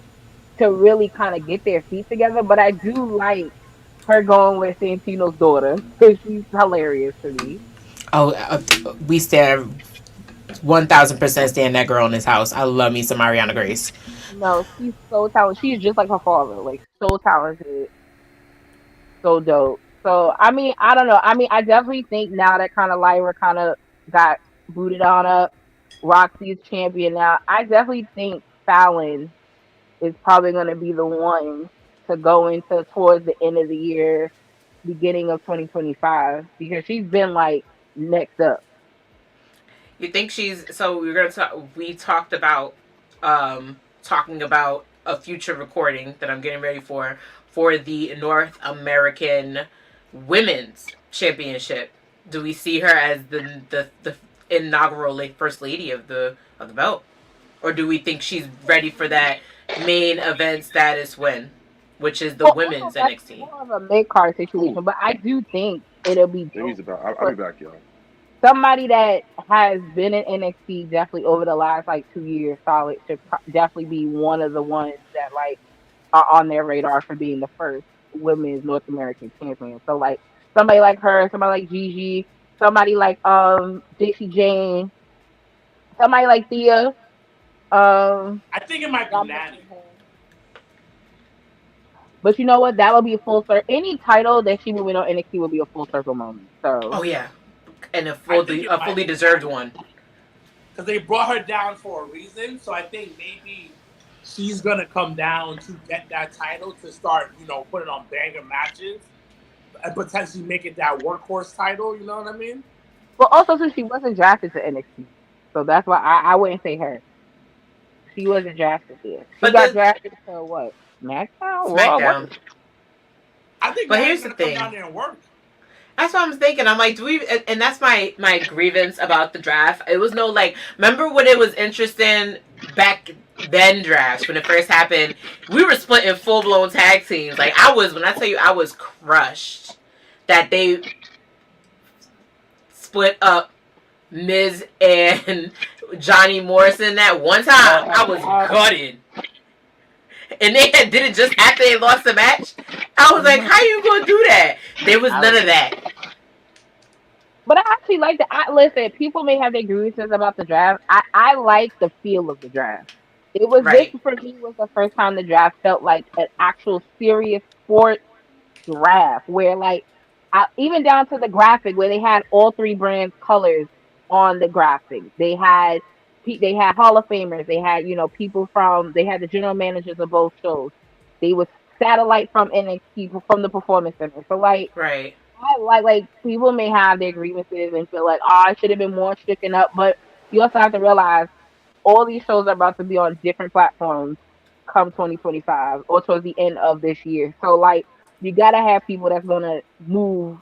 to really kind of get their feet together. But I do like her going with Santino's daughter because she's hilarious to me. Oh, we stand 1,000% stand that girl in this house. I love me some Mariana Grace. No, she's so talented. She's just like her father, like so talented, so dope. So I mean, I don't know. I mean, I definitely think now that kind of Lyra kind of got booted on up, Roxy's champion now. I definitely think Fallon is probably going to be the one to go into towards the end of the year, beginning of 2025, because she's been like next up. You think she's so? We're gonna talk. We talked about talking about a future recording that I'm getting ready for the North American Women's Championship. Do we see her as the inaugural first lady of the belt, or do we think she's ready for that main event status win, which is the women's NXT? More of a mid card situation, but I do think it'll be. I'll be back, y'all. Somebody that has been in NXT definitely over the last 2 years solid should definitely be one of the ones that are on their radar for being the first women's North American champion. So somebody like her, somebody like Gigi, somebody like Dixie Jane, somebody like Thea. I think it might be Natty. But you know what? That will be a full circle. Any title that she will win on NXT will be a full circle moment. So. Oh yeah. And a fully deserved one. Because they brought her down for a reason, so I think maybe she's gonna come down to get that title to start, putting on banger matches and potentially make it that workhorse title. You know what I mean? Well, also since she wasn't drafted to NXT, so that's why I wouldn't say her. She wasn't drafted there. She got drafted to what? SmackDown. I think. But here's the thing. Come down there and work. That's what I'm thinking. I'm like, and that's my grievance about the draft. It was remember when it was interesting back then drafts, when it first happened, we were split in full-blown tag teams. When I tell you I was crushed that they split up Miz and Johnny Morrison that one time. I was gutted. And they did it just after they lost the match. I was like, how you gonna do that? There was none of that. But I actually like the. Listen, people may have their grievances about the draft. I like the feel of the draft. It was this Right. for me was the first time the draft felt like an actual serious sport draft where like even down to the graphic where they had all three brands colors on the graphic. They had Hall of Famers. They had people from they had the general managers of both shows. They was satellite from NXT from the Performance Center. So like Right. I like people may have their grievances and feel like I should have been more stricken up, but you also have to realize all these shows are about to be on different platforms come 2025 or towards the end of this year. So like you gotta have people that's gonna move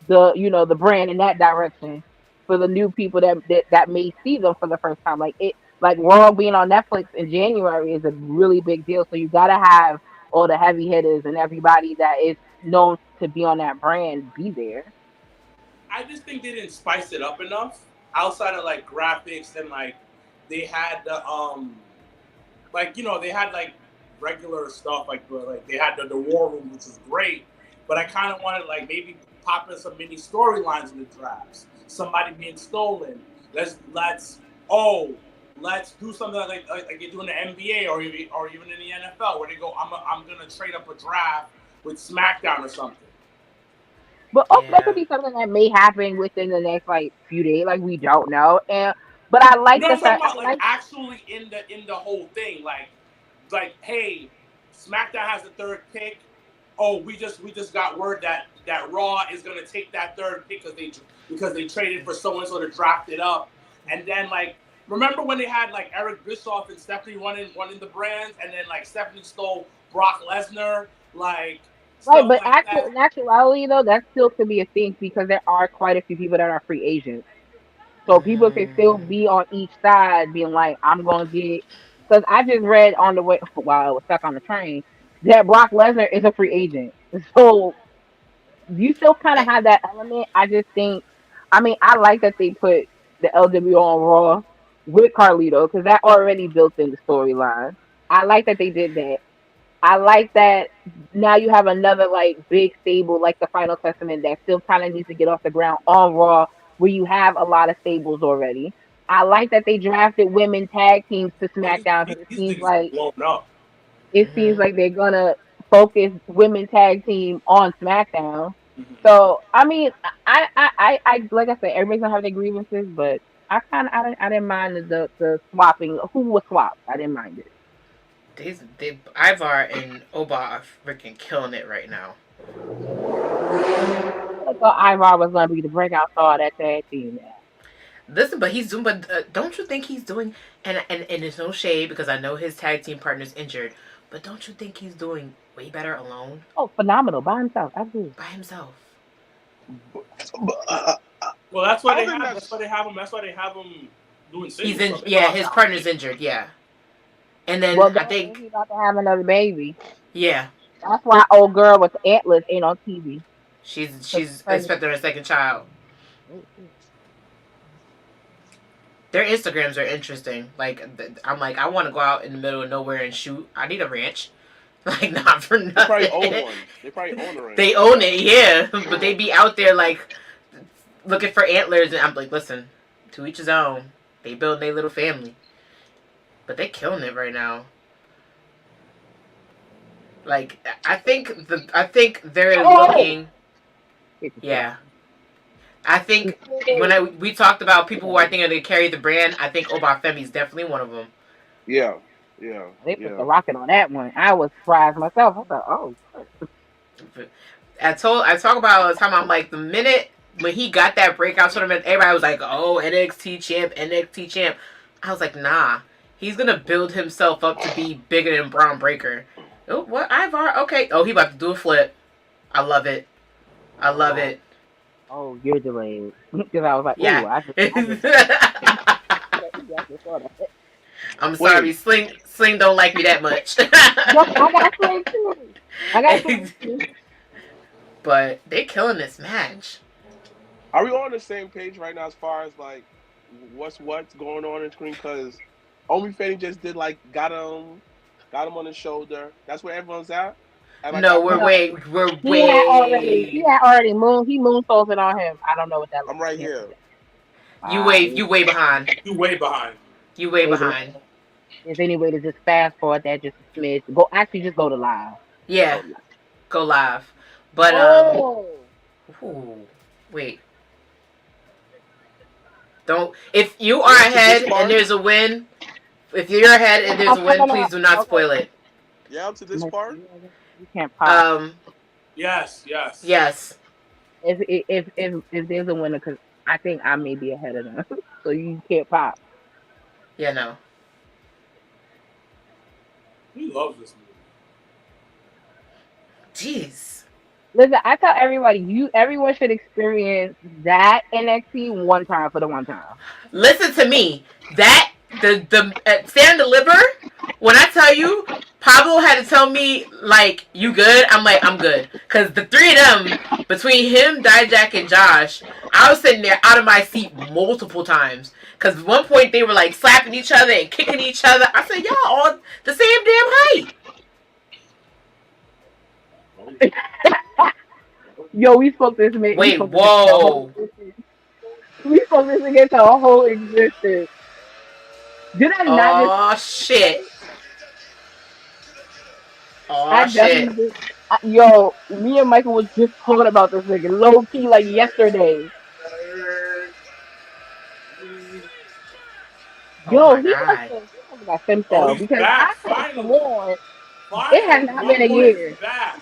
the brand in that direction for the new people that may see them for the first time. Like Raw being on Netflix in January is a really big deal. So you gotta have all the heavy hitters and everybody that is known to be on that brand be there. I just think they didn't spice it up enough outside of like graphics and like they had the they had like regular stuff like they had the war room, which was great, but I kind of wanted like maybe pop in some mini storylines in the drafts, somebody being stolen. Let's do something like you do in the NBA or even in the NFL where they go I'm gonna trade up a draft with SmackDown or something. But also that could be something that may happen within the next like few days. Like we don't know. But I like No, the I'm talking fact about like actually in the whole thing, like hey, SmackDown has the third pick. Oh, we just got word that Raw is gonna take that third pick because they traded for so and so to draft it up, and then like remember when they had like Eric Bischoff and Stephanie running the brands, and then like Stephanie stole Brock Lesnar, like right, stuff but like that. in actuality though, that still could be a thing because there are quite a few people that are free agents. So people can still be on each side being like, I'm gonna get because I just read on the way while I was stuck on the train that Brock Lesnar is a free agent. So you still kind of have that element. I just think, I mean, I like that they put the LW on Raw with Carlito because that already built in the storyline. I like that they did that. I like that now you have another like big stable like the Final Testament that still kind of needs to get off the ground on Raw where you have a lot of stables already. I like that they drafted women tag teams to Well, SmackDown because these niggas are blown up. it seems like they're gonna focus women tag team on SmackDown. So I mean, I like I said, everybody's gonna have their grievances, but I didn't mind the swapping. Who was swapped? I didn't mind it. Ivar and Oba are freaking killing it right now. I thought Ivar was gonna be the breakout star of that tag team. Listen, but he's doing. But don't you think he's doing? And there's no shade because I know his tag team partner's injured. But don't you think he's doing way better alone? Oh, phenomenal by himself. Absolutely. By himself. Well, that's why they have. That's why they have him. That's why they have him doing. He's in. Yeah, his partner's injured. Yeah. And then I think he's about to have another baby. Yeah. That's why old girl with the antlers ain't on TV. She's expecting her second child. Their Instagrams are interesting. Like I'm like I want to go out in the middle of nowhere and shoot. I need a ranch. Like not for nothing. They probably own one. They probably own a ranch. They own it, yeah. But they be out there like looking for antlers, and I'm like, listen, to each his own. They build their little family, but they killing it right now. Like I think they're looking. Yeah. I think when we talked about people who I think are going to carry the brand, I think Obafemi is definitely one of them. Yeah. They put the rocket on that one. I was surprised myself. I thought, oh. I talk about it all the time. I'm like, the minute when he got that breakout tournament, everybody was like, oh, NXT champ. I was like, nah. He's going to build himself up to be bigger than Braun Breaker. Oh, what? Ivar? Okay. Oh, he about to do a flip. I love it. Oh, you're delayed. Because I was like, yeah. I'm Wait. sorry, Sling don't like me that much. I got Sling too. But they're killing this match. Are we all on the same page right now as far as like what's going on in screen because OnlyFans just did like got him on the shoulder. That's where everyone's at. Am I No, got we're No, perfect? way, we're he way. had already moonsaulted on him. I don't know what that I'm looks like. right here. You way behind. You way behind. You way Wait, behind. is there any way to just fast forward that just a smidge? Just go to live. Yeah, Go to live. go live. But Oh, ooh, wait. Don't. If you are We up to this ahead and part? there's a win, if you're ahead and there's a win, please do not Okay. spoil it. Yeah, up to this part? You can't pop. Yes. Yes. If there's a winner, because I think I may be ahead of them, so you can't pop. Yeah, no. We love this movie. Jeez. Listen, I tell everybody, everyone should experience that NXT one time for the one time. Listen to me. That the Stand Deliver. When I tell you, Pablo had to tell me like, "You good?" I'm like, "I'm good," because the three of them, between him, Dijak, and Josh, I was sitting there out of my seat multiple times. Because at one point they were like slapping each other and kicking each other. I said, "Y'all all the same damn height." Yo, we spoke this man. Wait, whoa. We spoke this against our whole existence. Did I not just? Oh shit. Oh I shit. definitely. Yo, me and Michael was just talking about this nigga low key like yesterday. Oh Yo, my he god. must have got stem Oh, cell he's because back. I could have Finally. sworn it has not been a My boy year. is back.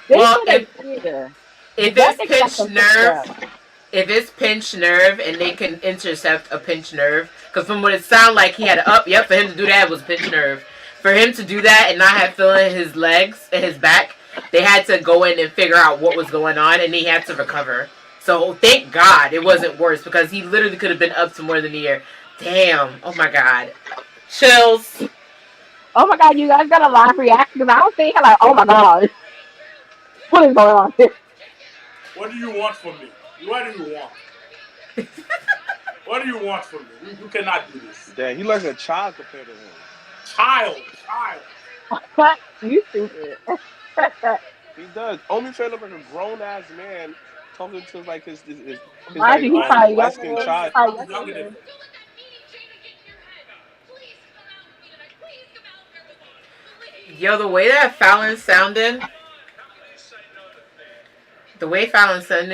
Well, if year. if That it's nigga got pinched some nerve, stem cell. if it's pinched nerve and they can intercept a pinched nerve, because from what it sounded like he had yep, for him to do that was pinched nerve. For him to do that and not have feeling in his legs and his back, they had to go in and figure out what was going on, and he had to recover. So thank God it wasn't worse, because he literally could have been up to more than a year. Damn. Oh my God. Chills. Oh my god, you guys got a live reaction because I was thinking like, oh my god, what is going on here? What do you want from me? What do you want? What do you want from me? You cannot do this. Damn, he like a child compared to him. Child. You stupid. He does. OnlyFans look like a grown ass man talking to like his Mind like you, he probably light skinned younger. child. Younger than him. Yo, the way that Fallon sounded,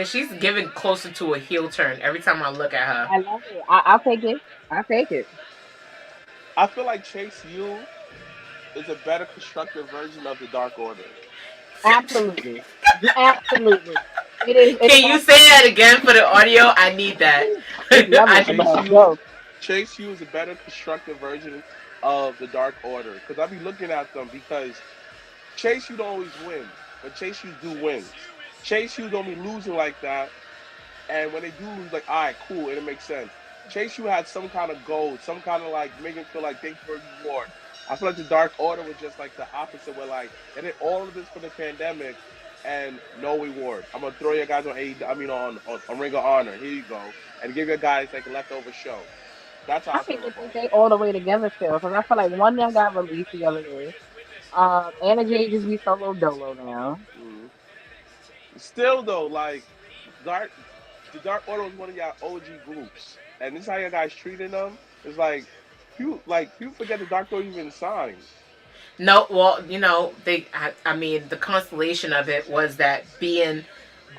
she's giving closer to a heel turn every time I look at her. I love it. I'll take it. I'll take it. I feel like Chase U is a better constructed version of the Dark Order. Absolutely. Absolutely. It is. Can you say that again for the audio? I need that. Chase U is a better constructed version of the Dark Order. Because I be looking at them because Chase U don't always win, but Chase U do win. Chase U don't be losing like that. And when they do lose, like, all right, cool, and it makes sense. Chase U had some kind of goal, some kind of like making it feel like thank you for a reward. I feel like the Dark Order was just like the opposite, where like they did all of this for the pandemic and no reward. I'm gonna throw you guys on on Ring of Honor. Here you go, and give you guys like a leftover show. That's how I feel about it. They all the way together still because I feel like one of them got released the other day. Anna Jay just be solo dolo now. Mm-hmm. Still though, like the Dark Order was one of y'all OG groups, and this is how you guys treating them. It's like you forget the Dark Order even signed. No, well, I mean, the constellation of it was that being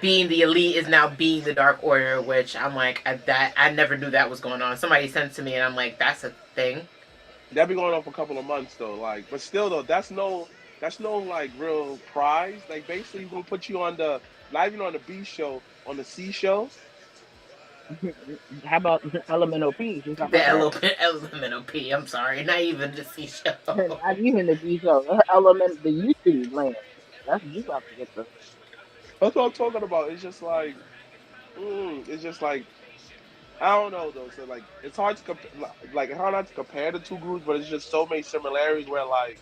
the elite is now being the Dark Order, which I'm like, I never knew that was going on. Somebody sent it to me, and I'm like, that's a thing. That been going on for a couple of months though, like, but still though, that's no like real prize. Like basically, we're gonna put you on not even on the B show, on the C show. How about the Elemental P? The Elemental P. I'm sorry, not even the C show. Not even the B show. The YouTube land. That's you about to get the. That's what I'm talking about. It's just like, I don't know though. So like, it's hard to hard not to compare the two groups, but it's just so many similarities where like,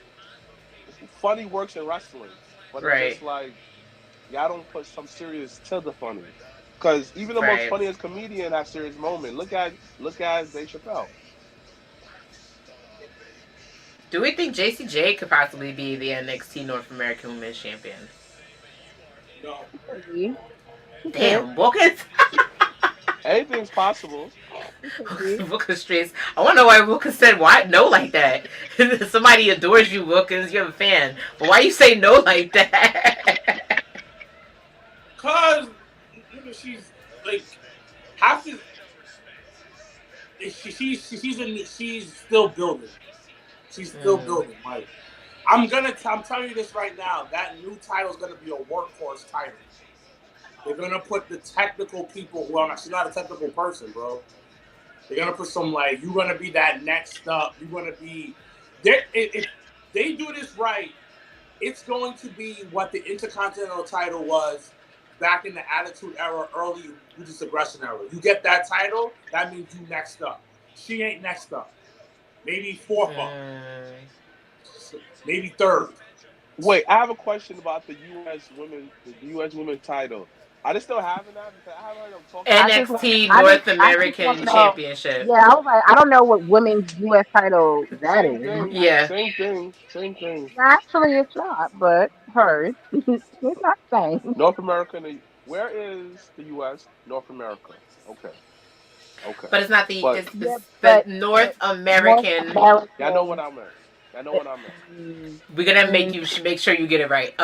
funny works in wrestling, but right. It's just like, y'all don't put some serious to the funny. Because even the most Right. funniest comedian has serious moment. Look at Dave Chappelle. Do we think JCJ could possibly be the NXT North American Women's Champion? No. Maybe. He could. Damn, Wilkins. Anything's possible. He could be. Wilkins streets. I wonder why Wilkins said why no like that. Somebody adores you, Wilkins. You're a fan, but why you say no like that? Cause she's like half the. She's still building. She's still building. Like I'm telling you this right now. That new title is gonna be a workhorse title. They're gonna put the technical people. Well, she's not a technical person, bro. They're gonna put some like you're gonna be that next up. You're gonna be. If they do this right, it's going to be what the Intercontinental title was back in the Attitude Era, early Ruthless Aggression era. You get that title, that means you next up. She ain't next up. Maybe fourth up. Maybe third. Wait, I have a question about the U.S. women title. Are they still having that? Because I haven't heard them talk. NXT North American Championship. Yeah, I was like, I don't know what women's U.S. title that is. Yeah. Same thing. Actually, it's not, but hers. It's not the same. North America. Where is the U.S.? North America. Okay. But it's not the. But, it's the North American. I know what I meant. We're gonna make sure you get it right.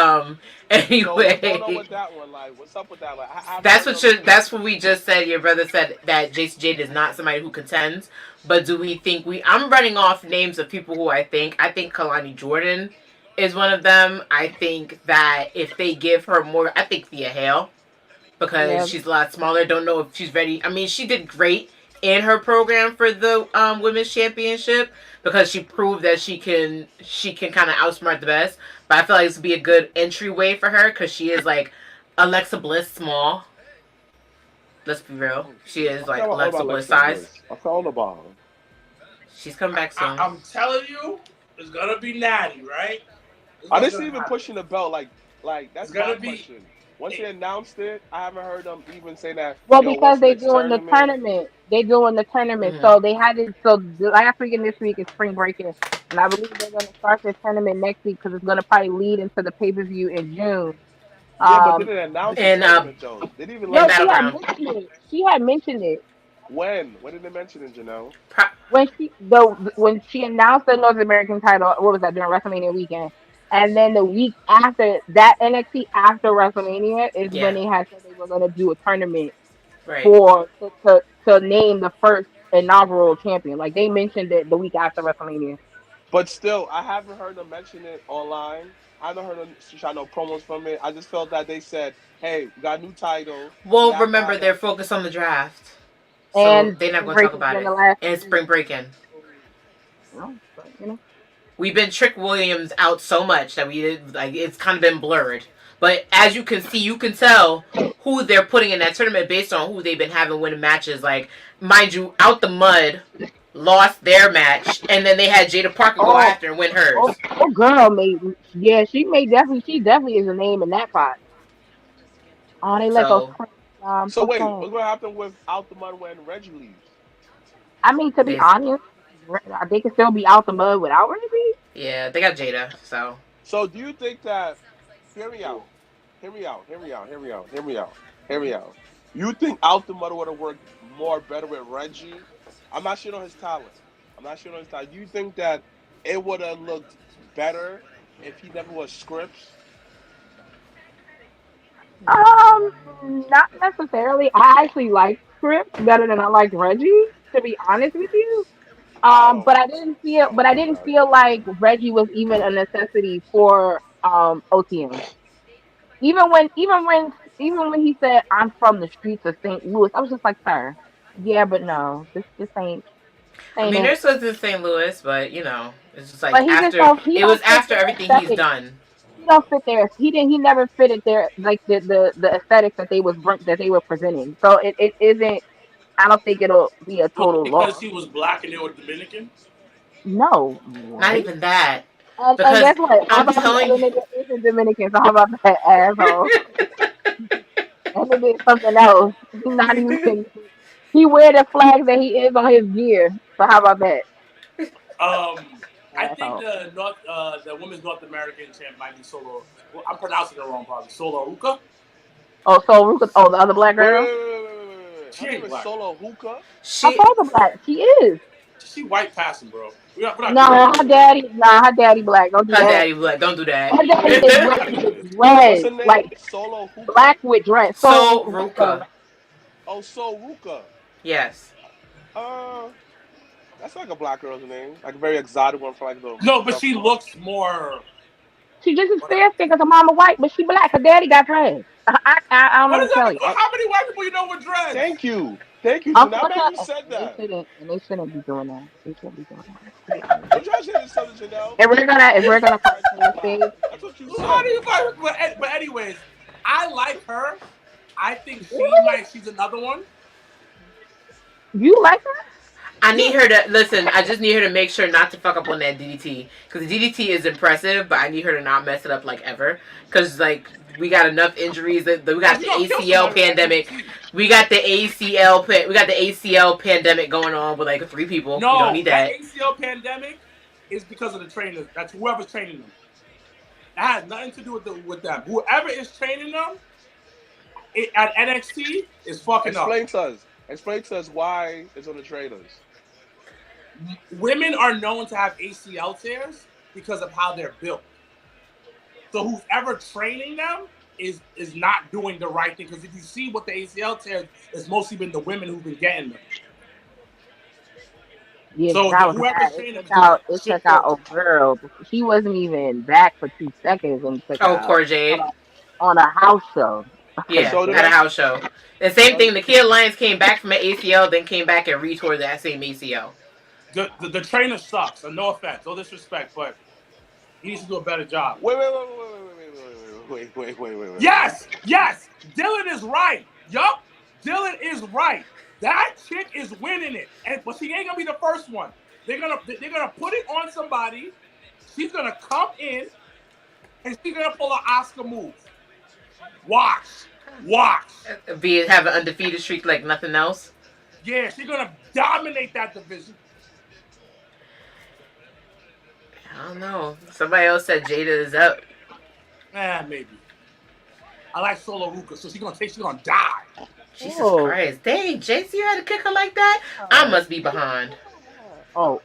Anyway, don't know what that one like. What's up with that? Like, that's what we just said. Your brother said that Jason Jade is not somebody who contends. But do we think I'm running off names of people who I think Kalani Jordan is one of them. I think that if they give her more, I think Thea Hale, because she's a lot smaller. Don't know if she's ready. I mean, she did great in her program for the women's championship because she proved that she can kind of outsmart the best. But I feel like this would be a good entryway for her because she is like Alexa Bliss small. Let's be real. She is like Alexa Bliss size. I found the ball. She's coming back soon. I'm telling you, it's gonna be Natty, right? Are they still even pushing the belt? Like that's gonna my be. question. Once they announced it, I haven't heard them even say that. Well, because they're doing the tournament. They're doing the tournament. Mm-hmm. So they had it. So last week and this week is spring breaking. And I believe they're going to start this tournament next week because it's going to probably lead into the pay-per-view in June. Yeah, but they didn't announce the tournament, though. They didn't even she had mentioned it. When did they mention it, Janelle? When she announced the North American title, what was that, during WrestleMania weekend? And then the week after that, NXT after WrestleMania is when they had said they were going to do a tournament to name the first inaugural champion. Like they mentioned it the week after WrestleMania. But still, I haven't heard them mention it online. I haven't heard them shot no promos from it. I just felt that they said, "Hey, we got a new title." Well, remember they're focused on the draft, so and they're not going to talk about it. And spring breaking. Well, you know. We've been Trick Williams out so much that it's kind of been blurred. But as you can see, you can tell who they're putting in that tournament based on who they've been having winning matches. Like, mind you, Out the Mud lost their match, and then they had Jada Parker go after and win hers. Girl, she definitely is a name in that pot. Oh, they let those. So wait, what's gonna happen with Out the Mud when Reggie leaves? I mean, to be honest, they can still be Out the Mud without Reggie. Yeah, they got Jada. So do you think that? Hear me out. You think Out the Mud would have worked better with Reggie? I'm not sure on his talent. Do you think that it would have looked better if he never was Scripps? Not necessarily. I actually like Scripps better than I liked Reggie, to be honest with you. But I didn't feel like Reggie was even a necessity for OTM. Even when he said, "I'm from the streets of St. Louis," I was just like, "Sir, yeah, but no, this ain't." I mean, they're supposed to St. Louis, but it's just like after everything he's done. He don't fit there. He never fitted there, like the aesthetics that they were presenting. So it isn't. I don't think it'll be a total loss. Because he was black and they were Dominican? No. Not even that. And guess what? I'm telling you. Isn't Dominican, so how about that, asshole? And husband is something else. He's not even. He wear the flag that he is on his gear. So how about that? I think Asshole. the women's North American champ might be Solo. Well, I'm pronouncing it wrong, probably. Solo Ruka. Oh, so Ruka. Oh, the other black girl. Wait. She Her name ain't is black. Solo Hookah. I called her black. She is. She white passing, bro. We're not Nah, her daddy. Nah, her daddy black. Don't do Her that. daddy black. Don't do that. Her daddy is black with What's dreads, her name? like Solo Hookah. black with dreads. So So Ruka. Oh, So Ruka. Yes. That's like a black girl's name, like a very exotic one for like the. No, but she looks more. she just is fair skin because her mama white, but she black. Her daddy got dreads. I don't know What what is to tell that? you. How many white people you know with dreads? Thank you. So now that you said that, They shouldn't be doing that. They shouldn't be doing that. To be honest. don't y'all say this Southern Janelle? If we're gonna fight for the stage, That's what you How do said. you find? But anyways, I like her. I think she's another one. you like her? I need her to listen. I just need her to make sure not to fuck up on that DDT because the DDT is impressive, but I need her to not mess it up like ever. Because like we got enough injuries. We got the ACL pandemic. We got the ACL pandemic going on with like 3 people. No, we don't need that. ACL pandemic is because of the trainers. That's whoever's training them. That has nothing to do with them. Whoever is training them at NXT is fucking up. Explain to us why it's on the trainers. Women are known to have ACL tears because of how they're built. So whoever training them is not doing the right thing. Because if you see what the ACL tears, it's mostly been the women who've been getting them. Yeah, So that was whoever's bad. training them It took out a girl. He wasn't even back for 2 seconds and took out Poor Jade. on a house show. Yeah, So at a house show. The same thing. Nakia Lyons came back from an ACL, then came back and retore that same ACL. The trainer sucks. And no offense, no disrespect, but he needs to do a better job. Wait. Yes. Dylan is right. Yup. Dylan is right. That chick is winning it, but she ain't gonna be the first one. They're gonna put it on somebody. She's gonna come in, and she's gonna pull an Oscar move. Watch. Have an undefeated streak like nothing else. Yeah, she's gonna dominate that division. I don't know. Somebody else said Jada is up. Maybe. I like Solo Ruka, so she's gonna die. Jesus Christ. Dang, JC, you had to kick her like that? I must be behind. Sorry.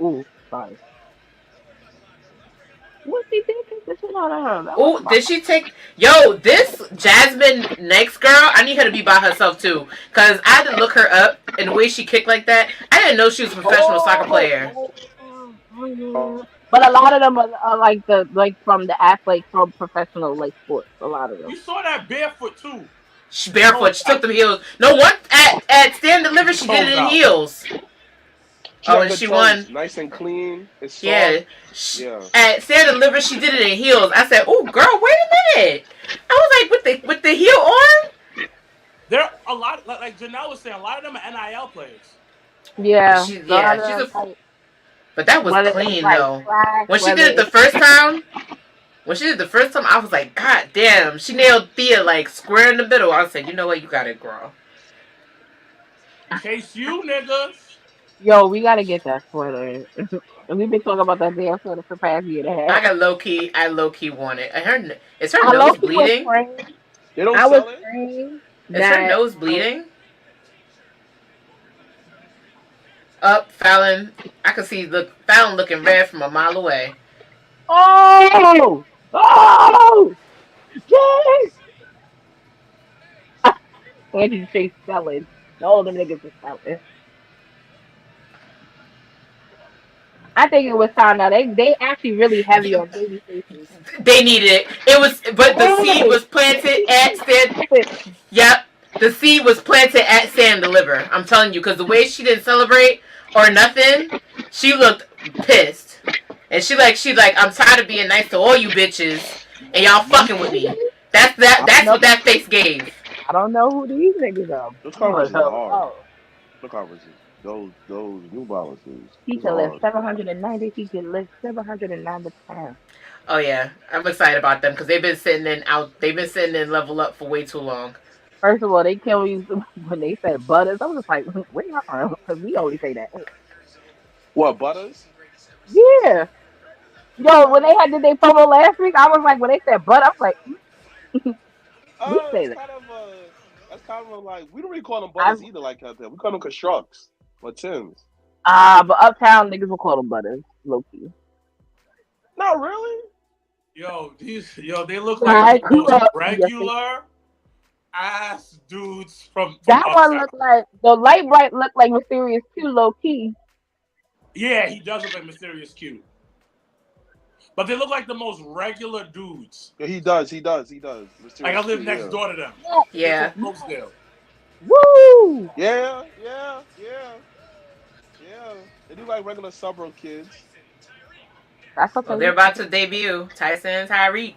What she did take the shit out of her? Oh, did she take... Yo, this Jasmine next girl, I need her to be by herself, too. Because I had to look her up, and the way she kicked like that, I didn't know she was a professional soccer player. But a lot of them are like from the athletes from professional sports. A lot of them. You saw that barefoot, too. She barefoot. She took them heels. No, what? At Stand Deliver, she did it in heels. And she won. Nice and clean. It's soft. Yeah. At Stand Deliver, she did it in heels. I said, "Oh, girl, wait a minute." I was like, with the heel on. There are a lot, like Janelle was saying, a lot of them are NIL players. Yeah. She's but that was clean though. When she did it the first time, I was like, God damn, she nailed Thea like square in the middle. I said, you know what, you got it, girl. Chase you, niggas. Yo, we gotta get that sweater. We've been talking about that damn sweater for past year and a half. I low key want it. Is her nose bleeding? They don't sell it? Is her nose bleeding? Up, Fallon. I can see Fallon looking red from a mile away. Oh! Yes! Andy Chase selling. All them niggas are selling. I think it was time now. They actually really heavy on baby faces. They needed it. But the seed was planted at Stand. Yep, the seed was planted at Stand Deliver. I'm telling you, because the way she didn't celebrate or nothing, she looked pissed, and she like I'm tired of being nice to all you bitches, and y'all fucking with me. That's what that face gave. I don't know who these niggas are. Those Converses are hard. The Converses. Those New Balances. He can lift 790. He can lift 790 pounds. Oh yeah, I'm excited about them because they've been sitting in level up for way too long. First of all, they kill me when they said Butters. I was just like, where y'all from? Because we always say that. What, Butters? Yeah. Yo, when they did they promo last week, I was like, when they said Butter, I was like, we say It's that. kind of that's kind of like we don't really call them I Butters either like out there. We call them Constructs or Tims. But uptown niggas will call them Butters, low key. Not really. They look like I the grew most up. Yes, regular ass dudes from that one uptown. looked like the light bright looked like Mysterious too, low key. Yeah, he does look like Mysterious Q. But they look like the most regular dudes. Yeah, he does. Mysterious Like I live Q, next door to them. Yeah. They're from Rosedale. Woo! Yeah. They do like regular suburb kids. That's Well, okay. they're about to debut Tyson and Tyreek.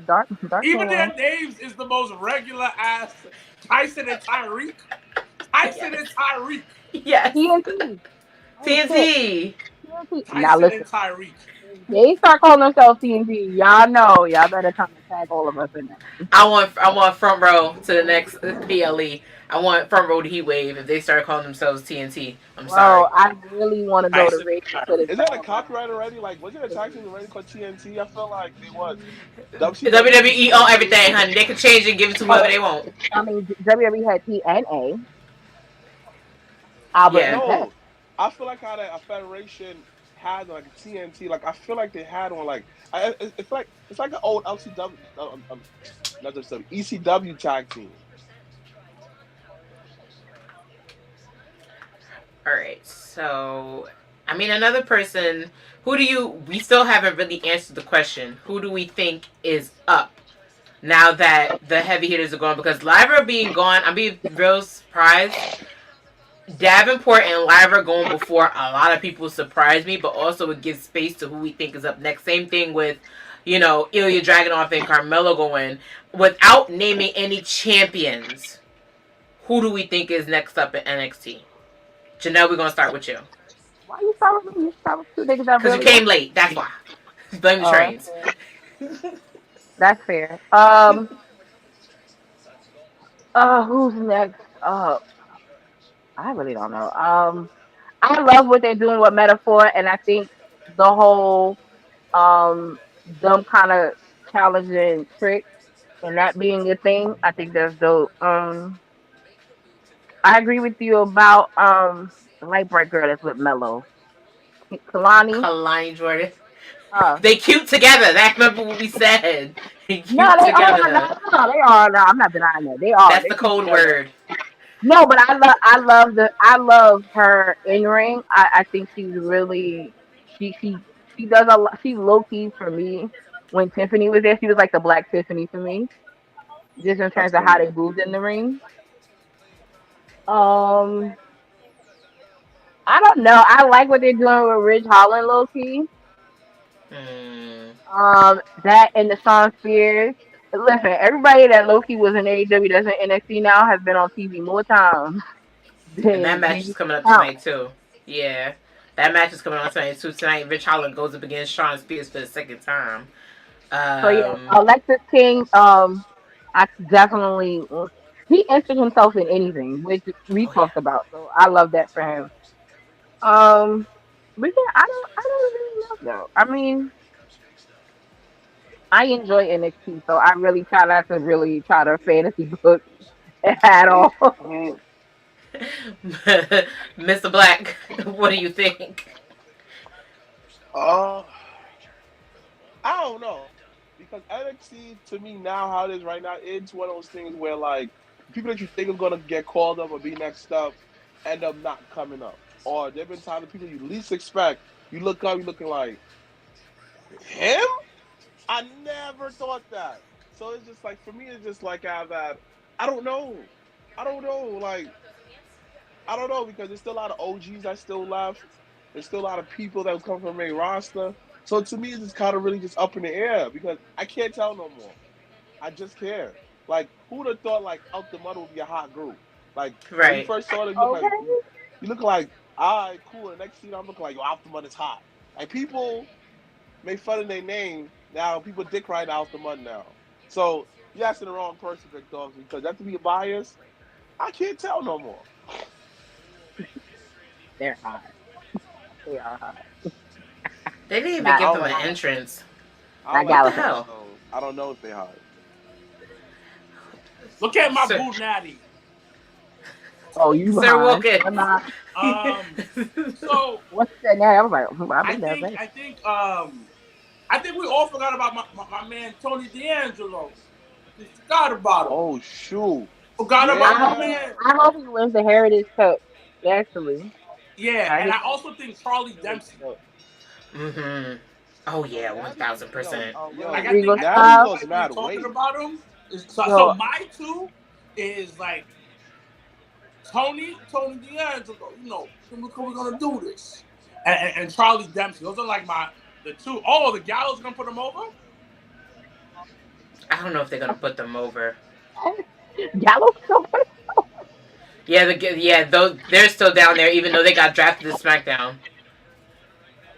Dark Even their one. names is the most regular ass. Tyson and Tyreek. Tyson and Tyreek. Yes. TNT. Oh, TNT. TNT. Now Tyson listen, and Tyreek. they start calling themselves TNT. Y'all know, y'all better come and tag all of us in that. I want front row to the next PLE. I want front row to Heat Wave if they start calling themselves TNT. I'm sorry. Bro, I really want to go to Tyson Vegas and to the Is that a tag copyright already? Like, wasn't it a tag team already called TNT? I feel like they was. WWE own everything, honey. They can change it and give it to whoever they want. I mean, WWE had TNA, Albert Yeah. and Pep. No, I feel like how that a federation had like a TNT. Like I feel like they had one. Like it's like an old LCW, not just ECW tag team. All right. So, I mean, another person. We still haven't really answered the question. Who do we think is up now that the heavy hitters are gone? Because Lyra being gone, I'm being real surprised. Davenport and Lyra going before a lot of people surprise me, but also it gives space to who we think is up next. Same thing with, Ilya Dragunov and Carmelo going. Without naming any champions, who do we think is next up at NXT? Janelle, we're going to start with you. Why you start with me? You start with two niggas that Because really you came late. That's why. Blame the trains. That's fair. Who's next up? I really don't know. I love what they're doing with Metaphor, and I think the whole them kind of challenging Trick and that being a thing, I think that's dope. I agree with you about the light bright girl that's with Mello. Kalani. Kalani Jordan. Uh, They cute together. That's remember what we said. They cute no, they together. are. No, they are. No, I'm not denying that. They are. That's They the cute code together. word. No, but I love her in ring. I think she's really she does a lot. She's low key for me. When Tiffany was there, she was like the Black Tiffany for me, just in terms of how they moved in the ring. I don't know. I like what they're doing with Ridge Holland, low key. That and the Sean Spears. Listen, everybody that low key was in AEW that's in NXT now has been on TV more times. And that match is coming up tonight too. Yeah. That match is coming on tonight too. Tonight, Rich Holland goes up against Sean Spears for the second time. So yeah, Alexis King, I definitely he entered himself in anything, which we talked about. So I love that for him. But yeah, I don't really know though. I mean, I enjoy NXT, so I really try not to really try to fantasy book at all. Mr. Black, what do you think? I don't know. Because NXT, to me now, how it is right now, it's one of those things where, like, people that you think are going to get called up or be next up end up not coming up. Or there have been times that people you least expect, you look up, you're looking like, him? I never thought that. So it's just like, for me, it's just like, I don't know. Like, I don't know, because there's still a lot of OGs that still left. There's still a lot of people that come from the main roster. So to me, it's just kind of really just up in the air because I can't tell no more. I just can't. Like, who would have thought, like, Out the Mud would be a hot group? Like, when you first saw it, you look like, all right, cool. The next scene, I'm looking like, yo, Out the Mud is hot. Like, people make fun of their name. Now, people dick ride Out the Mud now. So, You asking the wrong person, Big Dogs, because that to be biased, I can't tell no more. They're hot. They are hot. They didn't even Not, I give don't them like an them. entrance. I not don't like What the them, Gallifrey. hell? so I don't know if they hot. Look at my Sir, boo natty. Oh, you Sir behind? Wilkins. I'm not. So What's that now? I was like, I've I been there. think I think we all forgot about my man Tony D'Angelo. We forgot about him. Oh shoot! Forgot Yeah. about my man. I hope he wins the Heritage Cup. Actually, Yeah, I and I think also think Charlie Dempsey. Mm-hmm. Oh yeah, 1000%. Like I Regal think Natty Style. lost like mad we're talking weight. about him. So Yo, my two is like Tony D'Angelo. You know, we're gonna do this, and Charlie Dempsey. Those are like the two. Oh, the Gallows gonna put him over. I don't know if they're gonna put them over. Gallows still Yeah, those they're still down there, even though they got drafted to SmackDown.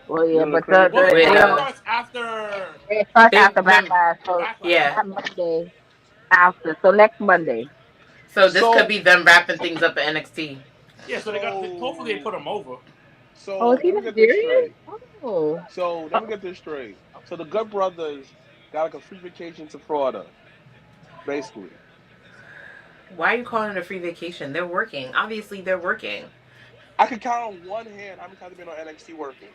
Well, You yeah, know the but crazy Well, part With, they that don't. starts after It starts they after remember, Backlash, so Backlash. yeah. not Monday. After, so next Monday. So this could So be them wrapping things up at NXT. Yeah, so they got. Hopefully, they put him over. Oh, so is he let me get this Nigerian? straight. Oh, So let me get this straight. So the Good Brothers got like a free vacation to Florida, basically. Why are you calling it a free vacation? They're working. Obviously, they're working. I could count on one hand how many times they've been on NXT working.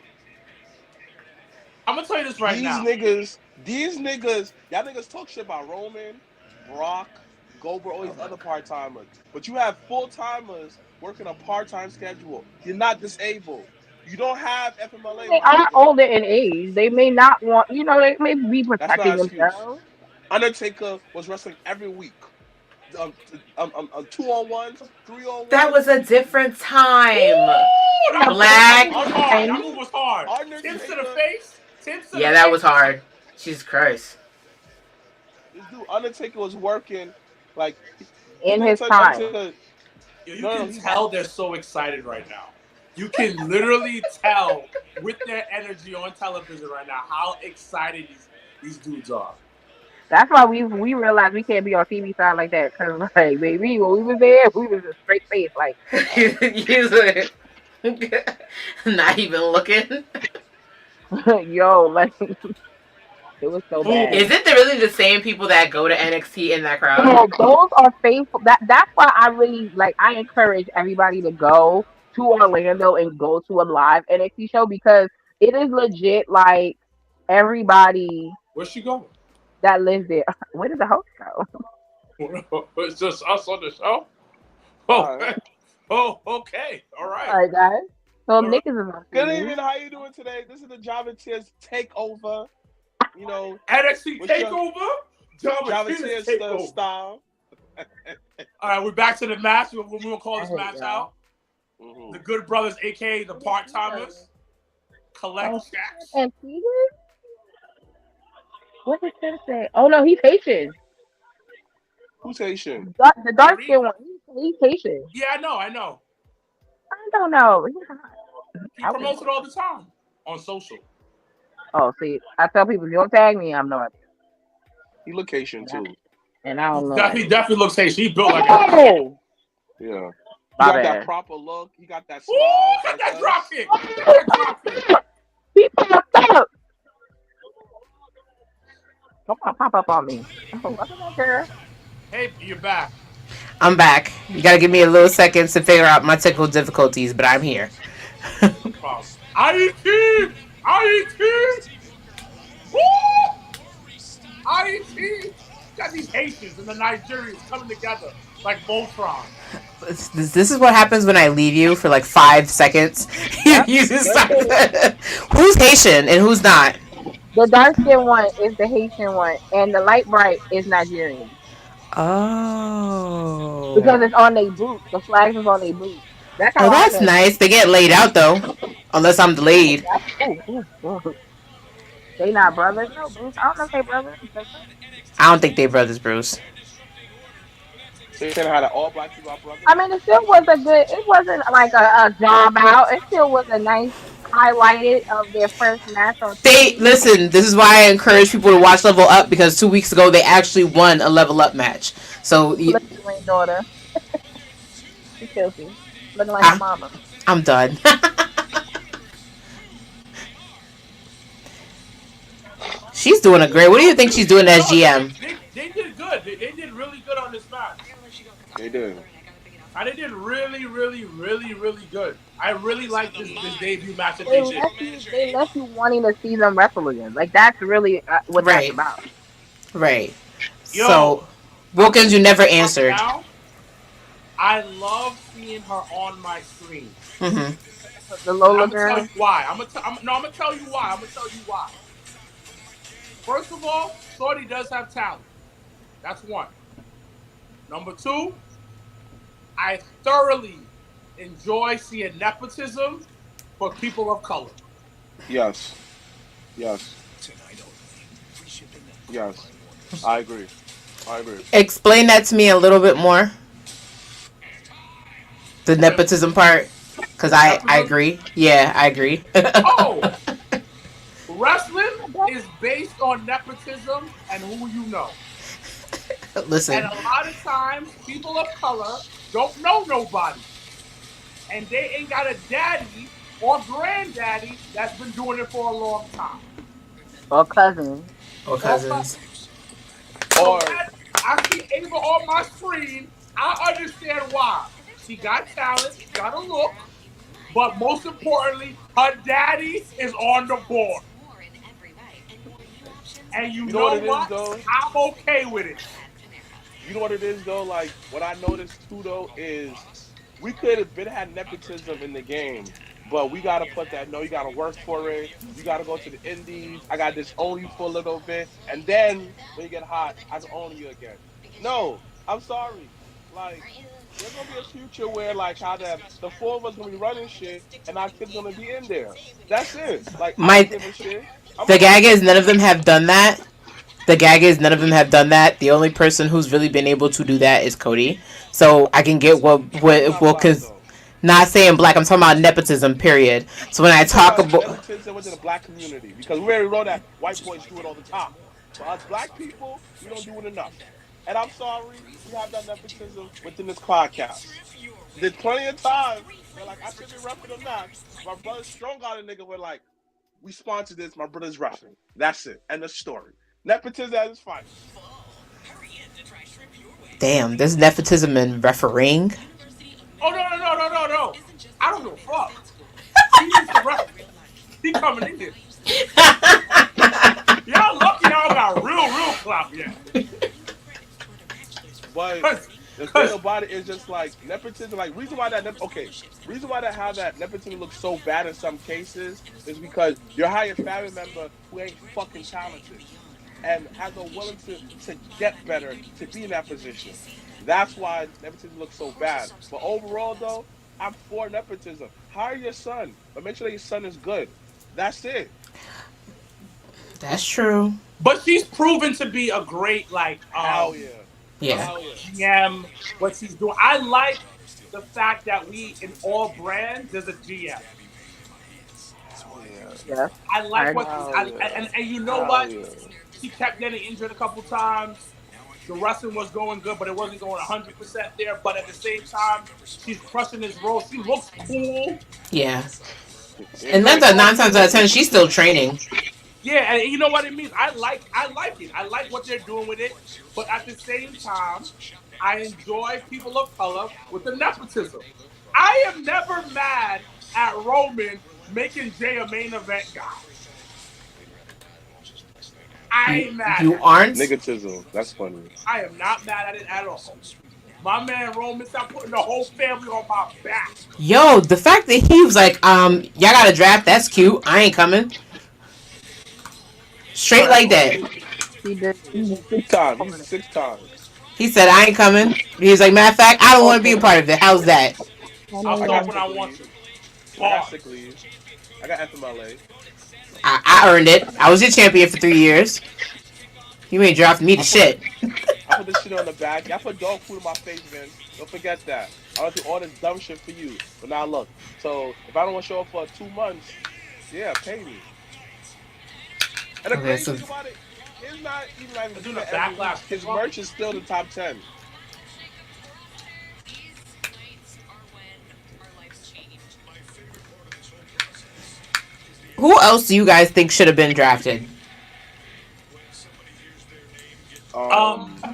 I'm gonna tell you this right now. These niggas, y'all niggas talk shit about Roman, Brock, Goldberg, all these other part timers. But you have full timers working a part time schedule. You're not disabled. You don't have FMLA, they my are nigga. older in age. They may not want, they may be That's not protecting an excuse. themselves. Undertaker was wrestling every week. 2-on-1s, 3-on-1s. That was a different time. That Black. move was hard. That move was hard. Undertaker. Tips to the face. Yeah, that was hard. Jesus Christ. This dude Undertaker was working like In his time. You can tell they're so excited right now. You can literally tell with their energy on television right now how excited these dudes are. That's why we realized we can't be on TV side like that. Cause like, baby, when we was there, we was a straight face, like Not even looking. yo, like it was so bad. Is it really the same people that go to NXT in that crowd? No, those are faithful. That's why I really like. I encourage everybody to go to Orlando and go to a live NXT show because it is legit. Like everybody Where's she going? that lives there. Where did the host go? It's just us on the show. Oh, oh, okay, all right. All right, guys. So Nick is good evening. How you doing today? This is the Jobbertears takeover. You know, NXT takeover. Jobbertears style. All right, we're back to the match. We're gonna call this match out. Mm-hmm. The Good Brothers, aka the Part Timers, collect checks. And Peter? What did Tim say? Oh no, he's Haitian. Who's Haitian? The dark skin one. He's Haitian. Yeah, I know. I don't know. He promotes it all the time on social. Oh, see, I tell people, if you don't tag me, I'm no idea. He look Haitian too. And I don't know. He definitely looks Haitian. He built like Oh! Yeah. He My got bad. that proper look. He got that smile. Got that drop kick. That drop kick. He popped up. Don't pop up on me. What's up, girl? Hey, you're back. I'm back. You gotta give me a little seconds to figure out my technical difficulties, but I'm here. No problem. IET! Woo! IET! Got these Haitians and the Nigerians coming together like Voltron. This is what happens when I leave you for like 5 seconds. You just start. Who's Haitian and who's not? The dark skin one is the Haitian one, and the light bright is Nigerian. Oh. Because it's on their boots. The flags is on their boots. That's how that's nice. They get laid out though, unless I'm delayed. They not brothers, no, Bruce. I don't know if they brothers. I don't think they brothers, Bruce. They said how the all black people are brothers. I mean, it still was a good. It wasn't like a job out. It still was a nice highlighted of their first match on They TV. listen. This is why I encourage people to watch Level Up because 2 weeks ago they actually won a Level Up match. So Look at your daughter. She's filthy. Looking like her I, mama. I'm done. She's doing a great. What do you think she's doing as No, GM? they did good. They did really good on this match. They did. And they did really, really, really, really good. I really like this debut match that They they did. left you wanting to see them wrestle again. Like that's really what Right. that's about. Right. Yo, So, Wilkins, you never answered. Now, I love seeing her on my screen. Mm-hmm. The Lola I'm gonna girl. tell you why. I'm gonna tell you why. I'm gonna tell you why. First of all, Shorty does have talent. That's one. Number two, I thoroughly enjoy seeing nepotism for people of color. Yes. Yes. Yes. I agree. Explain that to me a little bit more. The nepotism part, because I agree. Yeah, I agree. Oh, wrestling is based on nepotism and who you know. Listen. And a lot of times, people of color don't know nobody. And they ain't got a daddy or granddaddy that's been doing it for a long time. Or cousin. Or cousins. Or I see Ava on my screen. I understand why. She got talent, she got a look, but most importantly, her daddy is on the board. And you know what? I'm okay with it. You know what it is though? Like what I noticed too though is we could have been had nepotism in the game, but we gotta put that. No, you gotta work for it. You gotta go to the indies. I got this own you for a little bit, and then when you get hot, I can own you again. No, I'm sorry. Like there's gonna be a future where like how the four of us gonna be running shit, and our kids gonna be in there. That's it. Like I don't give a shit. The gag is none of them have done that. The only person who's really been able to do that is Cody. So I can get what cause not saying black, I'm talking about nepotism, period. So when I talk about nepotism within the black community, because we already know that white boys do it all the time. But us black people, we don't do it enough. And I'm sorry, we have that nepotism within this podcast. There's plenty of times where like I should be repping or not. My brother's strong on a nigga where like we sponsored this, my brother's roughing. That's it. End of story. Nepotism at its finest. damn, there's nepotism in refereeing. Oh no! I don't give a fuck. He needs to ref. He coming in here. Y'all lucky y'all got real clout, yeah. But the thing about it is just like nepotism. Like reason why that how that nepotism looks so bad in some cases is because you hire a family member who ain't fucking talented and has no willing to get better to be in that position. That's why nepotism looks so bad. But overall, though, I'm for nepotism. Hire your son, but make sure that your son is good. That's it. That's true. But she's proven to be a great hell yeah. Yeah. GM. What she's doing, I like the fact that we in all brands there's a GM. Yeah. I like what and you know what? She kept getting injured a couple times. The wrestling was going good, but it wasn't going 100% there. But at the same time, she's crushing this role. She looks cool. Yeah. And that's 9 times out of 10, she's still training. Yeah, and you know what it means. I like it. I like what they're doing with it. But at the same time, I enjoy people of color with the nepotism. I am never mad at Roman making Jay a main event guy. I ain't mad. You aren't? Nepotism. That's funny. I am not mad at it at all. My man Roman, stop putting the whole family on my back. Yo, the fact that he was like, y'all got a draft, that's cute. I ain't coming. Straight like that. He did. He's 6 times. 6 times. He said, I ain't coming. He was like, matter of fact, I don't want to be a part of it. How's that? I'll talk when I want to. I got FMLA. I earned it. I was your champion for 3 years. You ain't drafting me to shit. I put this shit on the back. Y'all put dog food in my face, man. Don't forget that. I don't do all this dumb shit for you. But now look. So if I don't want to show up for 2 months, Yeah, pay me. And the crazy thing about it, it's not even like doing a backlash. His merch is still the top 10. Who else do you guys think should have been drafted?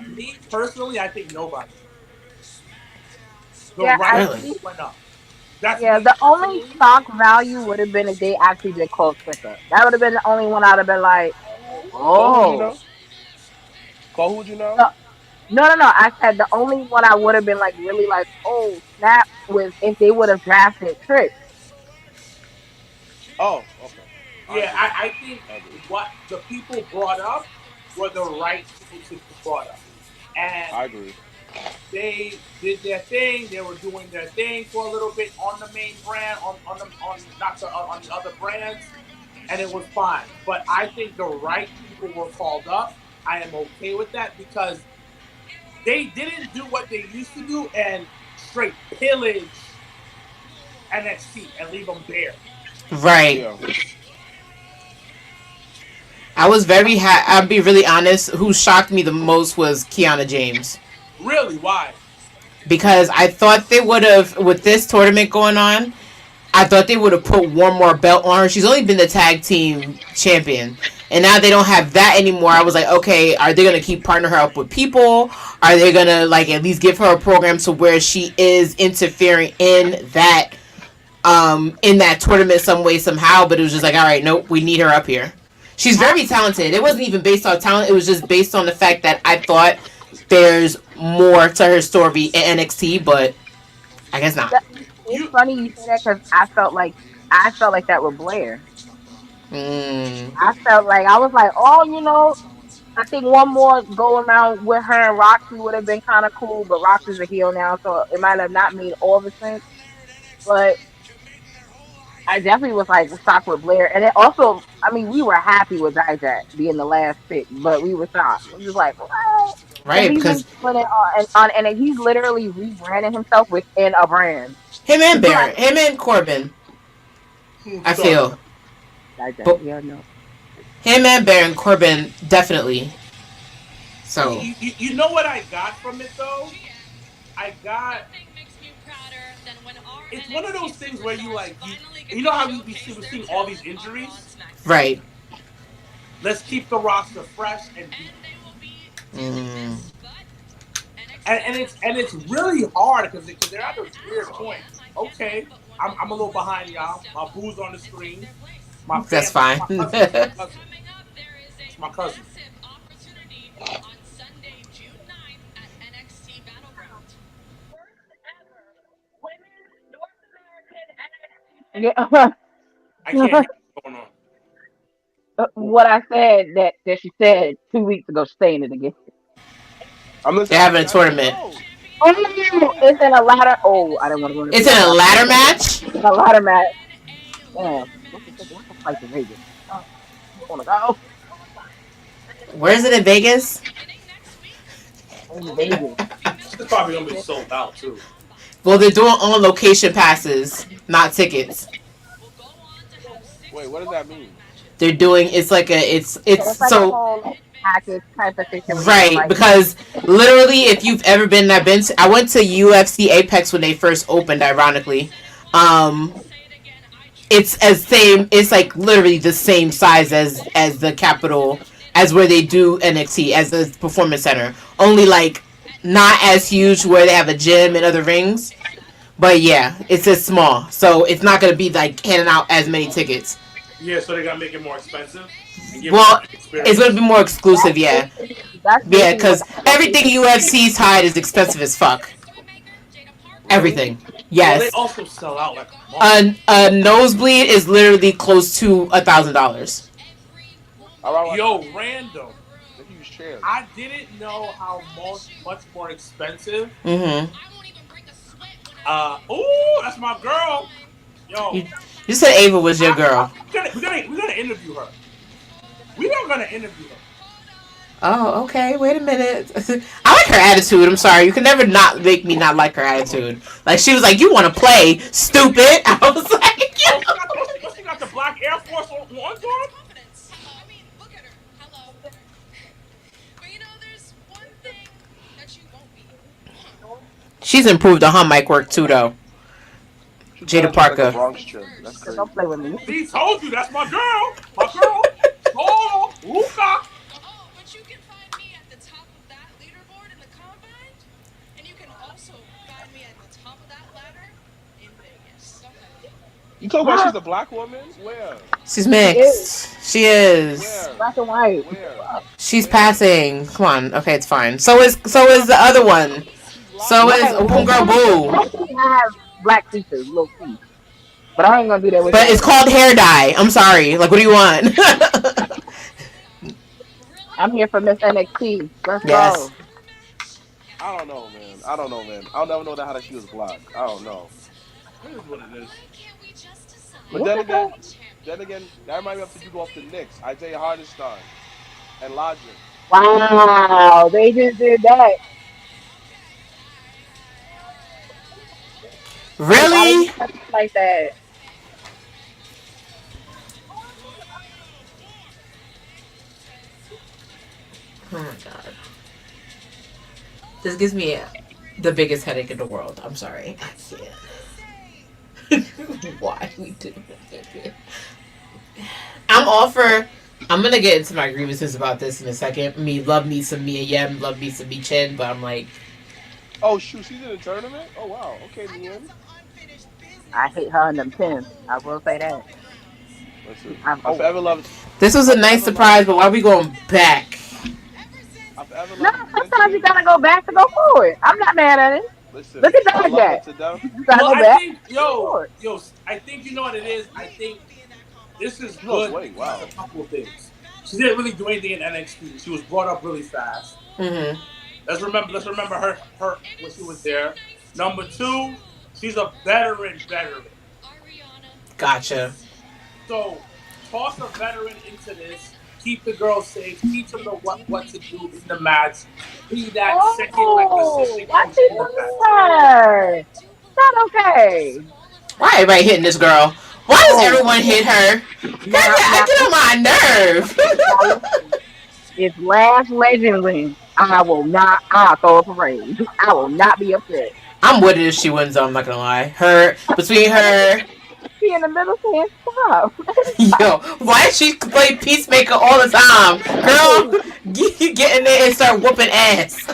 Me personally, I think nobody. The Yeah, right went up. The only stock value would have been if they actually did close quicker. That would have been the only one I'd have been like, oh. Call who'd you know? No. I said the only one I would have been like really like, oh snap, was if they would have drafted Trick. Oh, okay. Yeah, I think what the people brought up were the right people to be brought up. And I agree. They did their thing. They were doing their thing for a little bit on the main brand, on the other brands, and it was fine. But I think the right people were called up. I am okay with that because they didn't do what they used to do and straight pillage NXT and leave them bare. Right. Yeah. I was very I'll be really honest. Who shocked me the most was Kiana James. Really? Why? Because I thought they would have, with this tournament going on, I thought they would have put one more belt on her. She's only been the tag team champion. And now they don't have that anymore. I was like, okay, are they going to keep partnering her up with people? Are they going to like at least give her a program to where she is interfering in that tournament some way, somehow? But it was just like, all right, nope, we need her up here. She's very talented. It wasn't even based on talent. It was just based on the fact that I thought there's more to her story in NXT, but I guess not. It's funny you say that because I felt like that with Blair. I felt like I was like, oh, I think one more go around with her and Roxy would have been kind of cool, but Roxy's a heel now, so it might have not made all the sense. But I definitely was like shocked with Blair, and it also, I mean, we were happy with Dijak being the last pick, but we were shocked. We was like, what? Right, because and he's literally rebranding himself within a brand. Him and Baron, him and Corbin. I feel. Him and Baron Corbin definitely. So you know what I got from it though? It's one of those things where you like you know how we seeing all these injuries? Right. Let's keep the roster fresh and deep. And it's really hard because they're at a weird point. Okay, I'm a little behind y'all. My boo's on the screen. That's fine. It's my cousin. Yeah. I can't hear what's going on. What I said that she said 2 weeks ago, she's saying it again. They're having a tournament. Oh, it's in a ladder. Oh, I don't want to go. It's in a ladder match? A ladder match. Damn. What's the fight in Vegas? I want to go. Where is it in Vegas? In Vegas. It's probably going to be sold out, too. Well, they're doing on location passes, not tickets. Wait, what does that mean? They're doing it's like so package type of situation. Right, like, because literally, if you've ever been, I went to UFC Apex when they first opened. Ironically, it's like literally the same size as the Capitol, as where they do NXT, as the Performance Center. Only like not as huge where they have a gym and other rings. But yeah, it's just small, so it's not gonna be like handing out as many tickets. Yeah, so they gotta make it more expensive. Well, it's gonna be more exclusive, yeah. Yeah, because everything UFC's tied is expensive as fuck. Everything, yes. Well, they also sell out like a nosebleed is literally close to $1,000. Yo, random. I didn't know how much more expensive. Oh, that's my girl. Yo, you said Ava was your girl. We're gonna interview her. We are gonna interview her. Oh, okay. Wait a minute. I like her attitude. I'm sorry. You can never not make me not like her attitude. Like, she was like, you want to play, stupid? I was like, What's she got the black Air Force Ones on? I mean, look at her. Hello. But you know, there's one thing that you won't be. She's improved on her mic work too, though. Jada Parker. That's crazy. Don't play with me. He told you that's my girl. My girl. Oh, Luca. Oh, but you can find me at the top of that leaderboard in the combine, and you can also find me at the top of that ladder in Vegas. You talking about she's a black woman? Where? She's mixed. She is. Where? Black and white. Where? She's passing. Come on. Okay, it's fine. So is the other one. So is Homegirl Boo. I have black features, little feet. But I ain't gonna do that with But it's called hair dye. I'm sorry. Like, what do you want? I'm here for Miss NXT. Let's Yes. go. I don't know, man. I'll never know how that she was black. I don't know. It is what it is. But then again, that might be up to you to go off the Knicks. Isaiah Hartenstein and Logic. Wow, they just did that. Really? Like that. Oh my god. This gives me the biggest headache in the world. I'm sorry. I can't. Why we do it? I'm gonna get into my grievances about this in a second. Love me some Mia Yim, love me some Mi Chin, but I'm like, oh shoot, she's in the tournament? Oh wow, okay, Liam. I hate her in them pins. I will say that. Listen, I forever loved. This was a nice surprise, but why are we going back? No, sometimes you gotta go back to go forward. I'm not mad at it. Listen, look at that. You gotta go I back. think, I think you know what it is. I think this is good. Wow. A couple of things. She didn't really do anything in NXT. She was brought up really fast. Mm-hmm. Let's remember her when she was there. Number 2, she's a veteran. Gotcha. So toss a veteran into this. Keep the girls safe. Teach them what to do in the match. Be that second position. Why she doing her? Not okay. Why everybody hitting this girl? Why does everyone hit her? I get on my nerve. It's last legend win. I'll throw a parade. I will not be upset. I'm with it if she wins, though, I'm not gonna lie. Between her... She in the middle saying stop. Yo, why does she play Peacemaker all the time? Girl, you get in there and start whooping ass.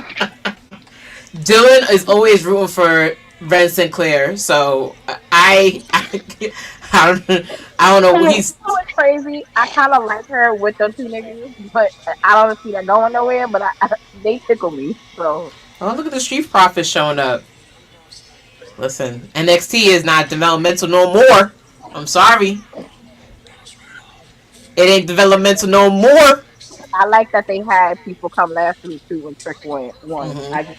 Dylan is always rooting for Ren Sinclair, so I don't know what he's... So crazy. I kind of like her with those 2 niggas, but I don't see that going nowhere, but they tickle me, so... Oh, look at the Street Profits showing up. Listen, NXT is not developmental no more. I'm sorry. It ain't developmental no more. I like that they had people come last week too when Trick won. Mm-hmm.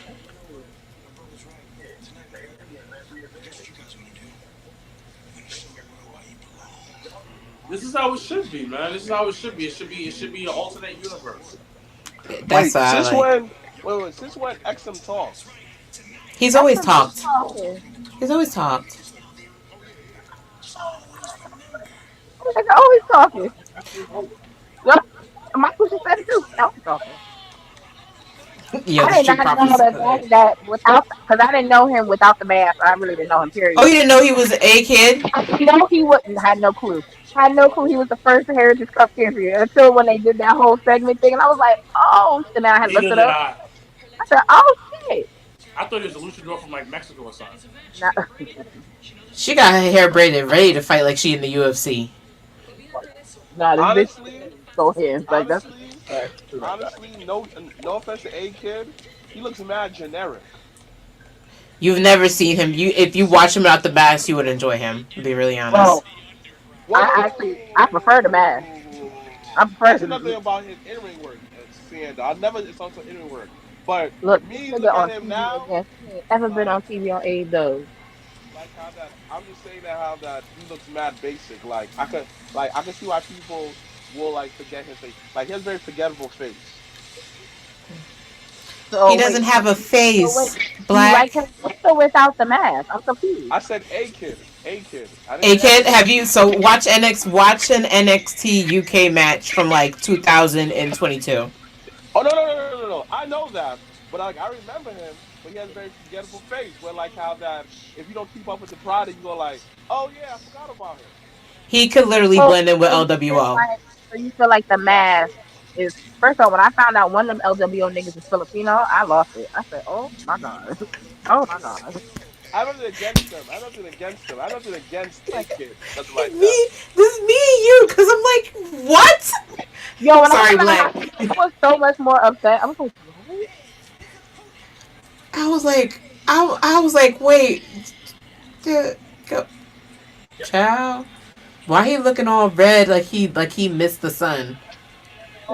This is how it should be, man. This is how it should be. It should be an alternate universe. That's since when XM talks? He's always talked. He's always talked. He's always talking. Yep. My sister said it too. Always talking. Yeah, I did not know that without, because I didn't know him without the mask. I really didn't know him. Period. Oh, you didn't know he was a kid? No, he wouldn't. Had no clue. Had no clue he was the first Heritage Cup champion until when they did that whole segment thing, and I was like, oh, and then I had looked it up. I said, oh shit. I thought he was a luchador from like Mexico or something. No. She got her hair braided, ready to fight like she in the UFC. Nah, this honestly, bitch go ahead. Like that's. Honestly, no offense to A Kid, he looks mad generic. You've never seen him. If you watch him without the mask, you would enjoy him. To be really honest. Well, I prefer the mask. I prefer. That's another thing about his in-ring work. I never insult his in-ring work, but look, me looking at him now. Ever been on TV on AEW? Like how that, I'm just saying how that he looks mad basic. Like I can see why people will like forget his face. Like he has a very forgettable face. So, he doesn't have a face. So Black. What or without the mask? I'm confused. I said a kid. A kid. I didn't A say kid, everybody. have you watch an NXT UK match from like 2022? Oh no! I know that, but like I remember him. But he has a very forgettable face. Where like how that if you don't keep up with the product, you go like, oh yeah, I forgot about him. He could literally So, blend in with so you feel LWO. like so you feel like the mask is first of all, when I found out one of them LWO niggas is Filipino, I lost it. I said, oh my god, oh my god. I have nothing against them. I have nothing against them. I have nothing against a Like, kid. Nothing like that. Me, this is me and you, because I'm like, what? yo, when Sorry, I found Black. out, I was so much more upset. I was like, what? I was like, wait, go, child. Why he looking all red like he missed the sun?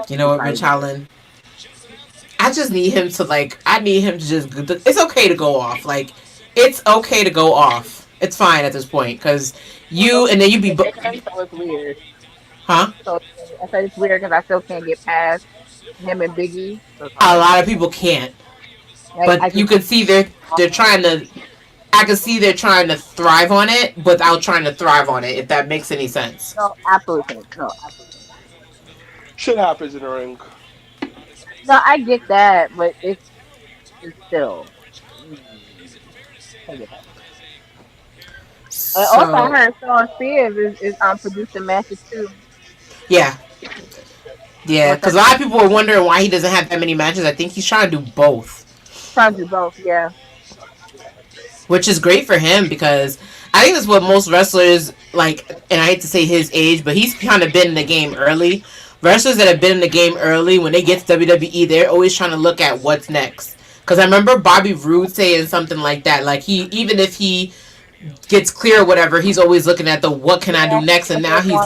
You know what, Rich Holland? I just need him to I need him to just. It's okay to go off. Like, it's okay to go off. It's fine at this point because and then you be. So it's weird. Huh? So I said it's weird because I still can't get past him and Biggie. So A lot of people can't, like, but you can see they're trying to. I can see they're trying to thrive on it without trying to thrive on it. If that makes any sense. No, absolutely. No, absolutely. Shit happens in the ring. No, I get that, but it's still. I get that. Also, I heard Sean Spears is producing matches too. Yeah. Yeah, because a lot of people were wondering why he doesn't have that many matches. I think he's trying to do both. Trying to do both, yeah. Which is great for him because I think that's what most wrestlers like, and I hate to say his age, but he's kind of been in the game early. Wrestlers that have been in the game early, when they get to WWE, they're always trying to look at what's next. Because I remember Bobby Roode saying something like that. Like, even if he gets clear or whatever, he's always looking at the what can I do next, and now he's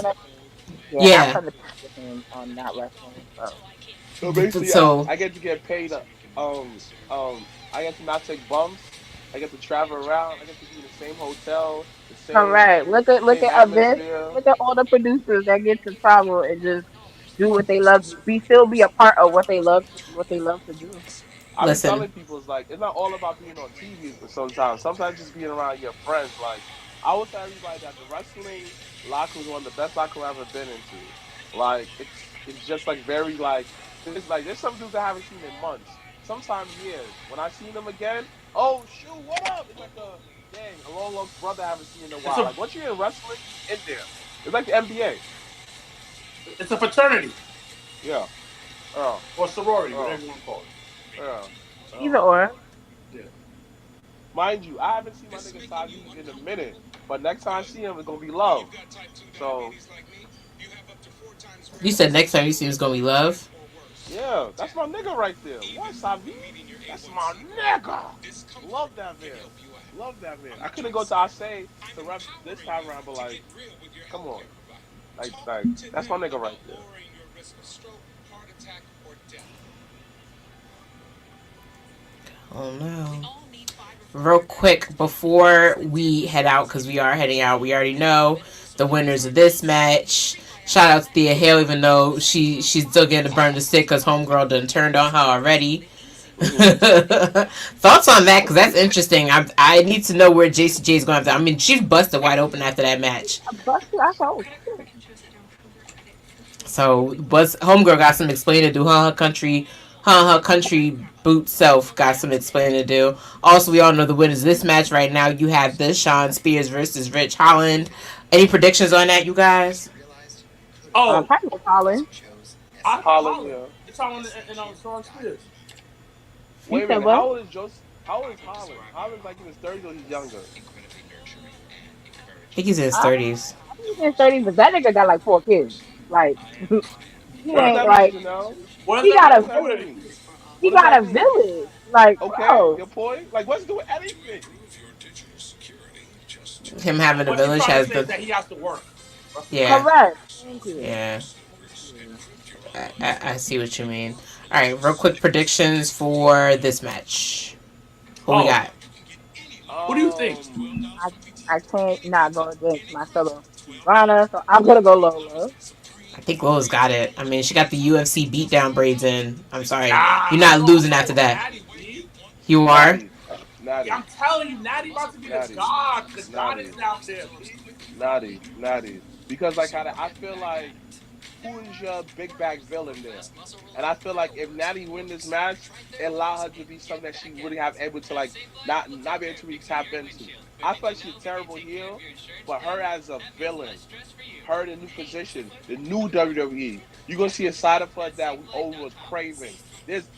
yeah. On not wrestling, so basically, I get to get paid. I get to not take bumps. I get to travel around. I get to be in the same hotel. The same, correct. Look at Vince. Look at all the producers that get to travel and just do what they love. Still be a part of what they love to do. I've been telling people it's not all about being on TV, but sometimes just being around your friends. Like I will tell everybody that the wrestling locker room is one of the best locker rooms I've ever been into. Like it's just like very like there's some dudes I haven't seen in months, sometimes years. When I seen them again, oh shoot, what up? It's like a long lost brother I haven't seen in a while. Like once you're in wrestling, in there, it's like the NBA. It's a fraternity. Yeah. Or sorority, whatever you want to call it. Yeah. Either or. Yeah. Mind you, I haven't seen my nigga Savi in a minute, but next time I see him, it's gonna be love. So. You said next time you see him, it's gonna be love. Yeah, that's my nigga right there. What, Savi? That's my nigga. Love that man. Love that man. I couldn't go to Asay to rep this time around, but like, come on. Like that's my nigga right there. Oh no. Real quick, before we head out, because we are heading out, we already know the winners of this match. Shout out to Thea Hale, even though she's still getting to burn the stick because Homegirl done turned on her already. Thoughts on that? Because that's interesting. I need to know where JCJ is going after. I mean, she's busted wide open after that match. So, Homegirl got some explaining to do. Her country boot self got some explaining to do. Also, we all know the winners of this match right now. You have the Sean Spears versus Rich Holland. Any predictions on that, you guys? Oh, Holland. Holland, yeah. It's Holland and Sean Spears. Wait a minute, how old is Holland? Holland's like in his 30s or he's younger? I think he's in his 30s. I think he's in his 30s, but that nigga got like 4 kids. Like, he ain't like. He got a village. He got a village. Like, okay, bro. your point? Like, what's doing anything? Him having a village has the. That he has to work. Yeah. Correct. Yeah. I see what you mean. All right, real quick predictions for this match. Who we got? What do you think? I can't not go against my fellow Rana, so I'm gonna go Lola. I think Lola's got it. I mean, she got the UFC beatdown braids in. I'm sorry, you're not losing after that. You are. Natty. I'm telling you, Natty about to be the god. The god is down there. Natty. Because like I feel like who is your big bag villain there? And I feel like if Natty win this match, it allow her to be something that she really have able to like not be able to really tap into. I feel like she's a terrible heel, but her as a villain, her in a new position, the new WWE, you're gonna see a side of her that we all was craving. This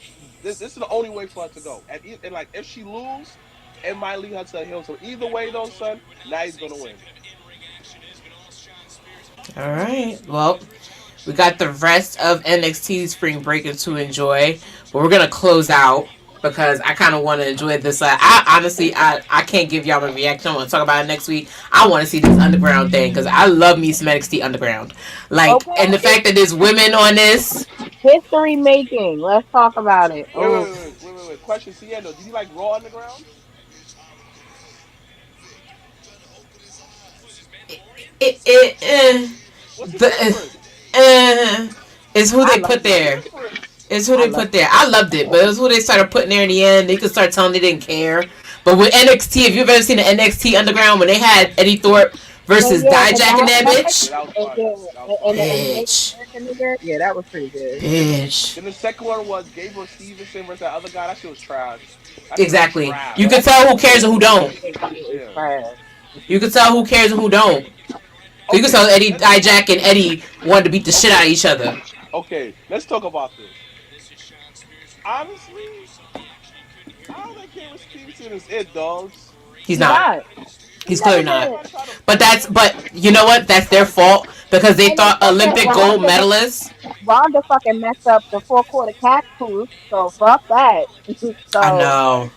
is the only way for her to go. And like if she lose, it might lead her to a heel. So either way though, son, Natty's gonna win. All right. Well, we got the rest of NXT Spring Breakin to enjoy, but we're gonna close out because I kind of want to enjoy this. I honestly, I can't give y'all my reaction. I want to talk about it next week. I want to see this underground thing because I love me some NXT underground. Like, okay. And the fact that there's women on this. History making. Let's talk about it. Wait. Question, Siendo, do you like Raw Underground? It's who they put there. It's who they put there. I loved it, but it was who they started putting there in the end. They could start telling they didn't care. But with NXT, if you've ever seen the NXT Underground when they had Eddie Thorpe versus Dijak and that bitch. Bitch. Yeah, that was pretty good. Bitch. Then the second one was Gabriel Stevenson versus that other guy. That shit was trash. Exactly. Trash. You can tell who cares and who don't. Yeah. You can tell who cares and who don't. Okay. You can tell Eddie Dijak and Eddie wanted to beat the shit out of each other. Okay, let's talk about this. Honestly, I don't think Gabriel Stevenson is it, dogs. He's not. He's clearly not. But you know what? That's their fault because they thought Olympic gold medalists. Ronda fucking messed up the 4-quarter catch proof, so fuck that. I know.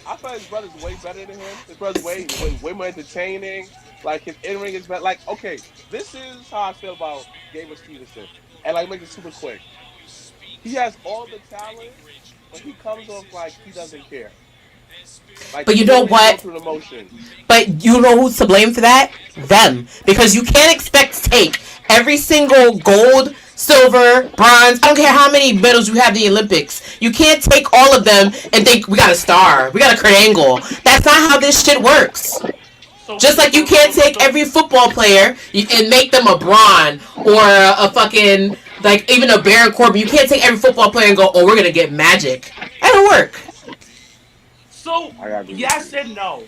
I feel his brother's way better than him. His brother's way more entertaining. Like his in-ring is better. Like, okay, this is how I feel about Gabriel Stevenson. And like make it super quick. He has all the talent, but he comes off like he doesn't care. Like, but you know what? But you know who's to blame for that? Them. Because you can't expect to take every single gold, silver, bronze, I don't care how many medals you have in the Olympics. You can't take all of them and think, we got a star, we got a Kurt Angle. That's not how this shit works. Just like you can't take every football player and make them a Braun or a fucking, like, even a Baron Corbin. You can't take every football player and go, oh, we're going to get Magic. That don't work. So, yes and no.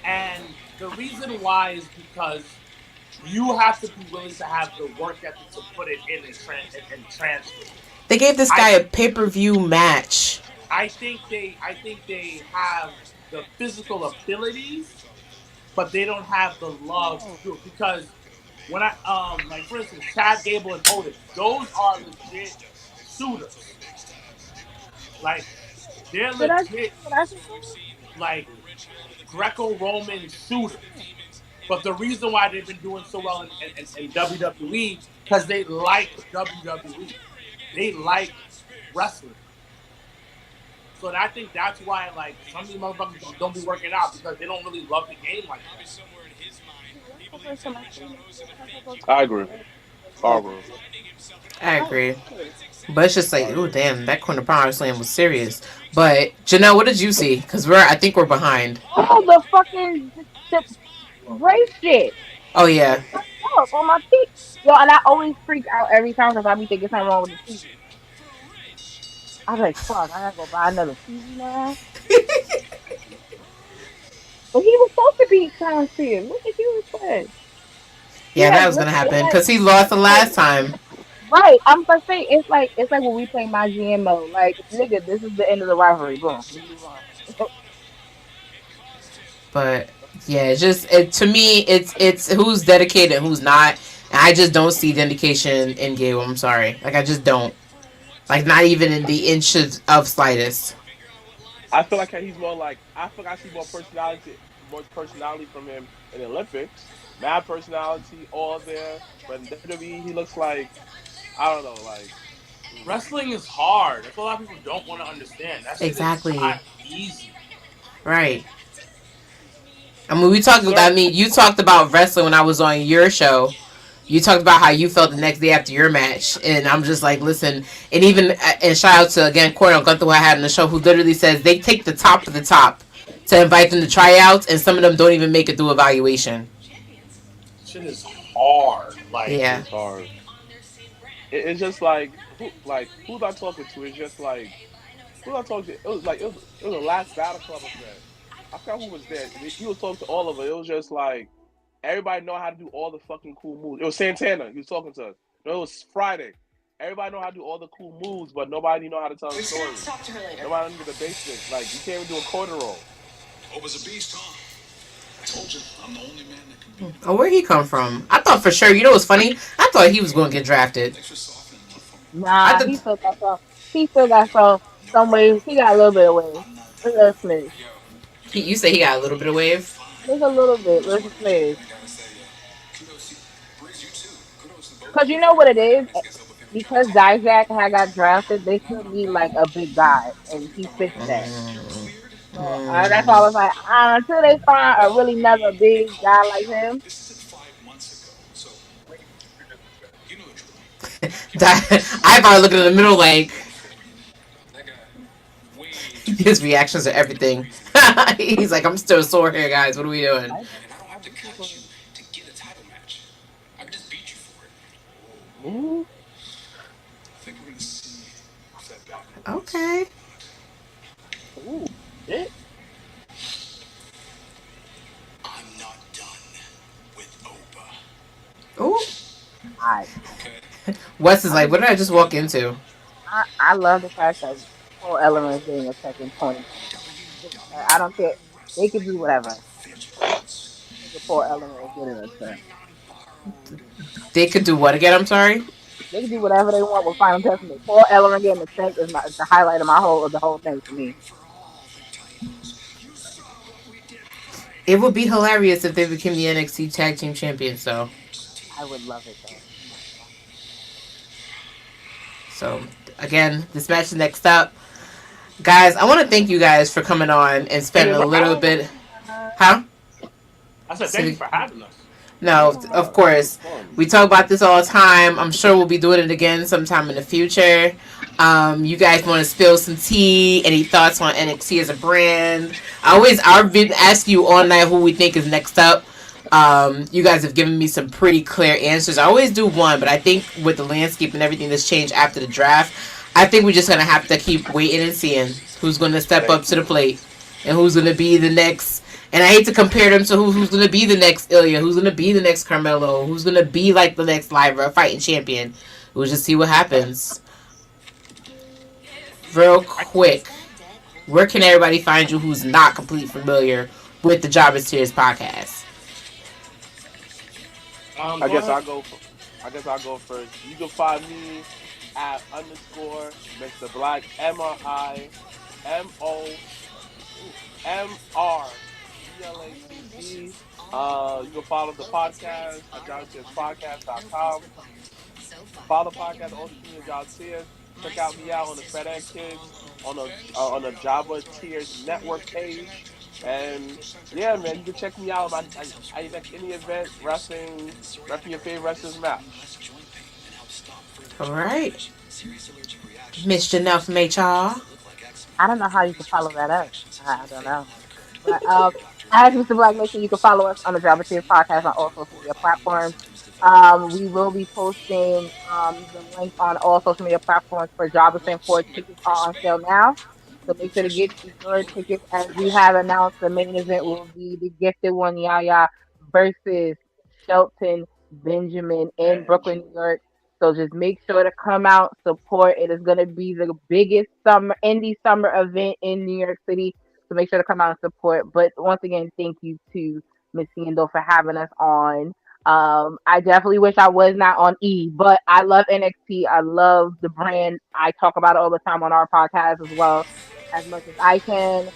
And the reason why is because you have to be willing to have the work ethic to put it in and transfer. They gave this guy a pay-per-view match. I think they have the physical abilities, but they don't have the love to do it. Because when like for instance, Chad Gable and Otis, those are legit suitors. Like, they're legit, like, Greco-Roman shooters. But the reason why they've been doing so well in WWE, because they like WWE. They like wrestling. So I think that's why, like, some of these motherfuckers don't be working out because they don't really love the game like that. I agree. But it's just like, oh damn, that corner power slam was serious. But Janelle, what did you see? Because I think we're behind. Oh, the fucking race shit. Oh yeah. Look on my teeth, yo, and I always freak out every time because I be thinking something wrong with the TV. I was like, fuck, I gotta go buy another TV now. But he was supposed to be conscious. Look at you instead. Yeah, that was gonna happen because he lost the last time. Right, I'm gonna say it's like when we play my GMO. Like, nigga, this is the end of the rivalry. Boom. But yeah, it's just to me, it's who's dedicated and who's not. And I just don't see the indication in Gable. I'm sorry, like I just don't. Like not even in the inches of slightest. I feel like he's more like I see more personality from him in the Olympics. Mad personality, all there. But in WWE, he looks like I don't know, like wrestling is hard. That's what a lot of people don't want to understand. That's exactly not easy. Right. I mean, you talked about wrestling when I was on your show. you talked about how you felt the next day after your match, and I'm just like, listen, and even and shout out to again Cornell Gunther who I had on the show, who literally says they take the top of the top to invite them to tryouts, and some of them don't even make it through evaluation. Shit is hard. Like, Yeah. It's hard. It's just like who's I talking to? It's just like who I talking to. It was the last Battle Club event. I forgot who was there. He was talking to all of it. It was just like everybody know how to do all the fucking cool moves. It was Santana. He was talking to us. No, it was Friday. Everybody know how to do all the cool moves, but nobody know how to tell the story. Nobody knew the basics. Like you can't even do a quarter roll. Hope is a beast, huh? I told you, I'm the only man that can beat him. Oh, where'd he come from? I thought for sure. You know what's funny? I thought he was going to get drafted. Thanks for softening up for me. I Nah, he th- still got some. He still got some ways. He got a little bit of ways. A little smidge. you say he got a little bit of wave. Just a little bit. Little smidge. I gotta say, kudos to Breeze, you too. Kudos to both Cause of you you. know what it is. This gets over finish Because line. Dijak had got drafted, they still need like a big guy, and he fits that. So that's why I was like, until they find a really another big guy like him, This isn't 5 months ago, so you know the drill. I probably looking in the middle like That guy, way too his reactions to everything. He's like, I'm still sore here, guys. What are we doing? I and I don't have to just cut people. you to get a title match. I can just beat you for it. Mhm. I think we're gonna see if that back works. Okay. Ooh, shit. I'm not done with Oba. Oh, I Okay? Wes is I like, mean, what did I just walk into? I love the fact that Paul Ellen is getting a second 2020. I don't care. They can do whatever. Nigga, Paul Ellen is getting a turn. They could do what again? I'm sorry. They can do whatever they want with Final Testament. Paul Ellen getting the tank is the highlight of my whole of the whole thing for me. It would be hilarious if they became the NXT Tag Team Champions, though. I would love it though. Oh my god. So again, this match is next up, guys. I want to thank you guys for coming on and spending a little bit. Huh? I said thank you for having us. No, of course. Fun. We talk about this all the time. I'm sure we'll be doing it again sometime in the future. You guys want to spill some tea? Any thoughts on NXT as a brand? I've been asking you all night who we think is next up. You guys have given me some pretty clear answers. I always do one, but I think with the landscape and everything that's changed after the draft, I think we're just going to have to keep waiting and seeing who's going to step up to the plate and who's going to be the next. And I hate to compare them to who's going to be the next Ilya, who's going to be the next Carmelo, who's going to be like the next live fighting champion. We'll just see what happens. Real quick, where can everybody find you who's not completely familiar with the Jobbertears podcast? I Go guess ahead. I'll go. I guess I'll go first. You can find me at underscore Mr. Black MrMoMRBlacc. You can follow the podcast at JohnTearsPodcast.com. Follow the podcast on social media, John Tears. Check out me out on the FedEx Kids on the Java Tears Network page. And yeah, man, you can check me out. I like any event, wrestling, repping your favorite wrestler's match. All right. Miss Janelle from HR. I don't know how you can follow that up. I don't know. But as Mr. Black mentioned, you can follow us on the Jobbertears podcast on all social media platforms. We will be posting the link on all social media platforms for Jobberson for tickets are on sale now. So make sure to get your tickets. As we have announced, the main event will be the Gifted One Yaya versus Shelton Benjamin in Brooklyn, New York. So just make sure to come out, support. It is going to be the biggest summer indie summer event in New York City. So make sure to come out and support. But once again, thank you to Miss Siendo for having us on. I definitely wish I was not on E, but I love NXT. I love the brand. I talk about it all the time on our podcast as well, as much as I can,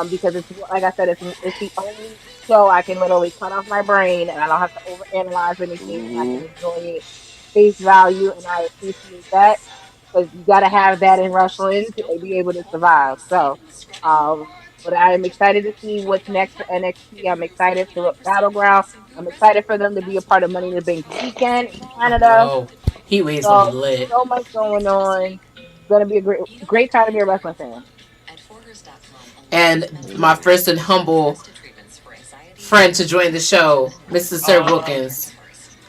because it's like I said, it's the only show I can literally cut off my brain and I don't have to overanalyze anything and I can Mm-hmm. enjoy it face value, and I appreciate that because you got to have that in wrestling to be able to survive. So, um, But I am excited to see what's next for NXT. I'm excited for Battleground. I'm excited for them to be a part of Money in the Bank weekend in I Canada. know. Heatwave's gonna be So lit. so much going on. It's gonna be a great time to be a wrestling fan. And my first and humble friend to join the show, Mr. Sir Wilkins.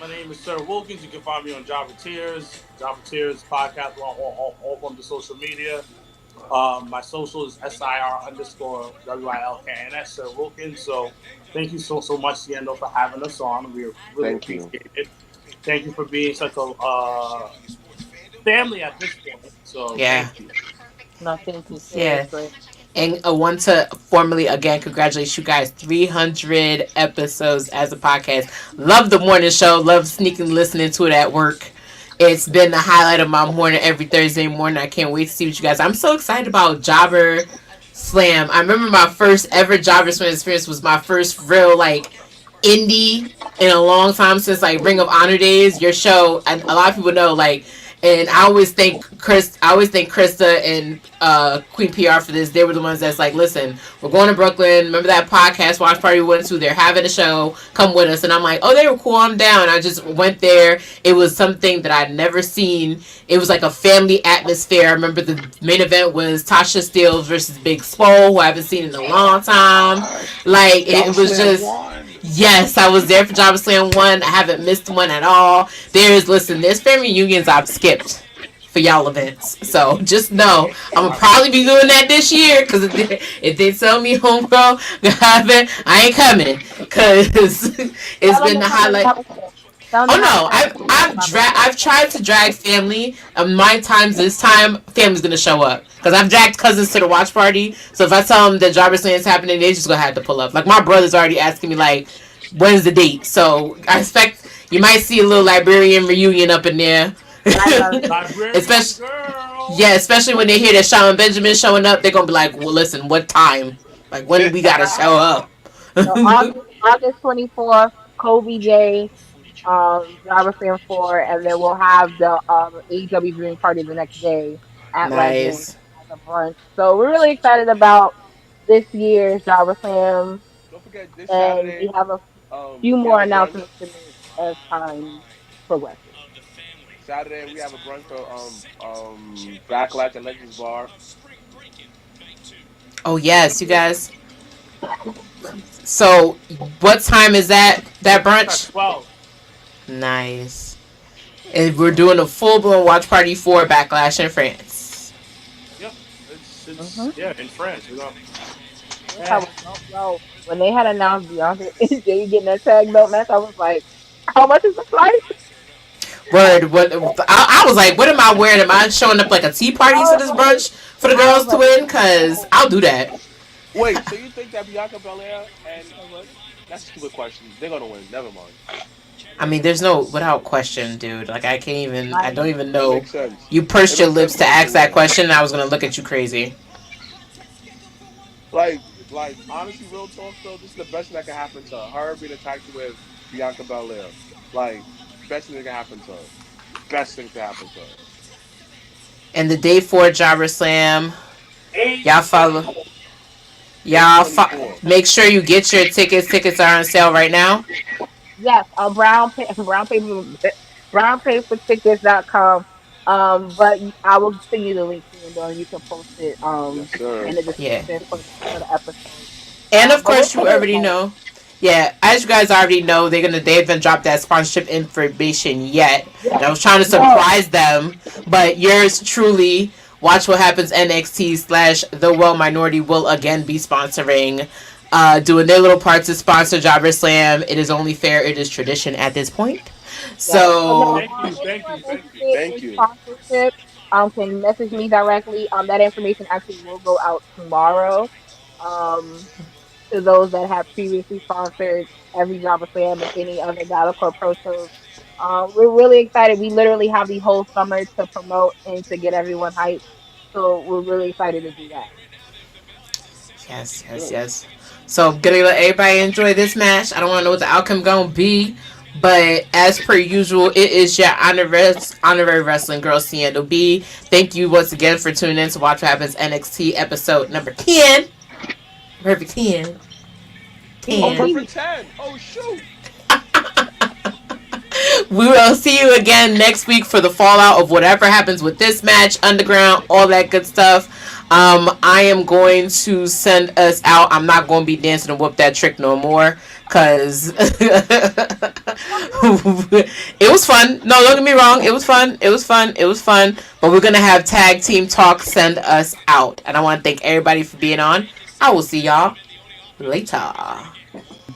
My name is Sir Wilkins. You can find me on Jobbertears podcast all on the social media. My social is SIR_WILKNS, Sir Wilkins. So thank you so much, Siendo, for having us on. We really appreciate it. Thank you for being such a family at this point. So yeah. Thank you. No, thank you. Yeah. Seriously. And I want to formally again congratulate you guys. 300 episodes as a podcast. Love the morning show. Love sneaking listening to it at work. It's been the highlight of my morning every Thursday morning. I can't wait to see what you guys. I'm so excited about Jobber Slam. I remember my first ever Jobber Slam experience was my first real indie in a long time, since Ring of Honor days. Your show, and a lot of people know and I always thank Krista and Queen PR for this. They were the ones that's listen, we're going to Brooklyn. Remember that podcast watch party we went to? They're having a show. Come with us. And I'm like, oh, they were cool. I'm down. I just went there. It was something that I'd never seen. It was like a family atmosphere. I remember the main event was Tasha Steelz versus Big Swole, who I haven't seen in a long time. It was just... Yes, I was there for Jobber Slam 1. I haven't missed one at all. There's family reunions I've skipped for y'all events. So just know I'm going to probably be doing that this year, because if they tell me homegirl, I ain't coming, because it's been the highlight. Oh no, I've tried to drag family. My times this time, family's gonna show up, because I've dragged cousins to the watch party. So if I tell them that Jobber Slam is happening, they just gonna have to pull up. My brother's already asking me when's the date. So I expect you might see a little Liberian reunion up in there. especially when they hear that Shawn Benjamin's showing up, they're gonna be like, well, listen, what time? When do we gotta show up? So August 24th, Kobe Day. Jobber Slam 4, and then we'll have the AEW viewing party the next day at Legend as a brunch. So we're really excited about this year's Jobber Slam. Don't forget this and Saturday. We have a few more announcements to make as time progresses. Saturday we have a brunch for Backlash at Legends Bar. Oh yes, you guys. So what time is that brunch? 12. Nice. And we're doing a full-blown watch party for Backlash in France. Yep. It's in France. When they had announced Beyonce and Jay getting that tag belt match, I was like, how much is the flight? Word. What? I was like, what am I wearing? Am I showing up like a tea party to this brunch for the girls to win? Because I'll do that. Wait, so you think that Bianca Belair and... That's a stupid question. They're going to win. Never mind. I mean, there's no, without question, dude. I don't even know. You pursed your lips to ask that question, and I was gonna look at you crazy. Honestly, real talk though, this is the best thing that can happen to her being attacked with Bianca Belair. Best thing that can happen to her. Best thing to happen to her. And the day 4 Jobber Slam, make sure you get your tickets. Tickets are on sale right now. Yes, on brownpapertickets.com. But I will send you the link to you, and you can post it in the description for the episode. And of course, you already know. Yeah, as you guys already know, they haven't dropped that sponsorship information yet. And I was trying to surprise them, but yours truly, Watch What Happens NXT / The Well Minority will again be sponsoring. Doing their little part to sponsor Jobber Slam. It is only fair. It is tradition at this point. So thank you. Sponsorship. Can message me directly. That information actually will go out tomorrow. To those that have previously sponsored every Jobber Slam and any other Galacore Pro shows. We're really excited. We literally have the whole summer to promote and to get everyone hyped. So we're really excited to do that. Yes. So I'm gonna let everybody enjoy this match. I don't want to know what the outcome gonna be, but as per usual, it is your honorary wrestling girl, Siendo B. Thank you once again for tuning in to Watch What Happens NXT episode number 10. Perfect 10. Oh, 10. perfect 10. Oh, shoot. We will see you again next week for the fallout of whatever happens with this match, Underground, all that good stuff. I am going to send us out. I'm not going to be dancing and whoop that trick no more because it was fun. No, don't get me wrong. It was fun. It was fun. It was fun. But we're going to have tag team talk send us out. And I want to thank everybody for being on. I will see y'all later.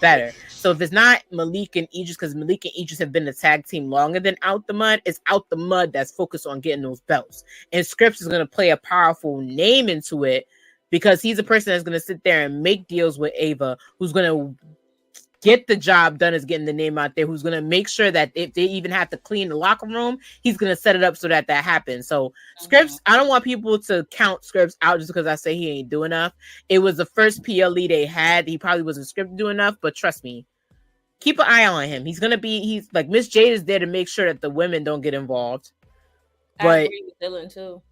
Better. So if it's not Malik and Idris, because Malik and Idris have been the tag team longer than Out the Mud, it's Out the Mud that's focused on getting those belts. And Scripps is going to play a powerful name into it because he's a person that's going to sit there and make deals with Ava, who's going to get the job done as getting the name out there, who's going to make sure that if they even have to clean the locker room, he's going to set it up so that happens. So Scripps, I don't want people to count Scripps out just because I say he ain't doing enough. It was the first PLE they had. He probably wasn't scripted doing enough, but trust me, keep an eye on him. He's like Miss Jade is there to make sure that the women don't get involved. I But agree with Dylan too.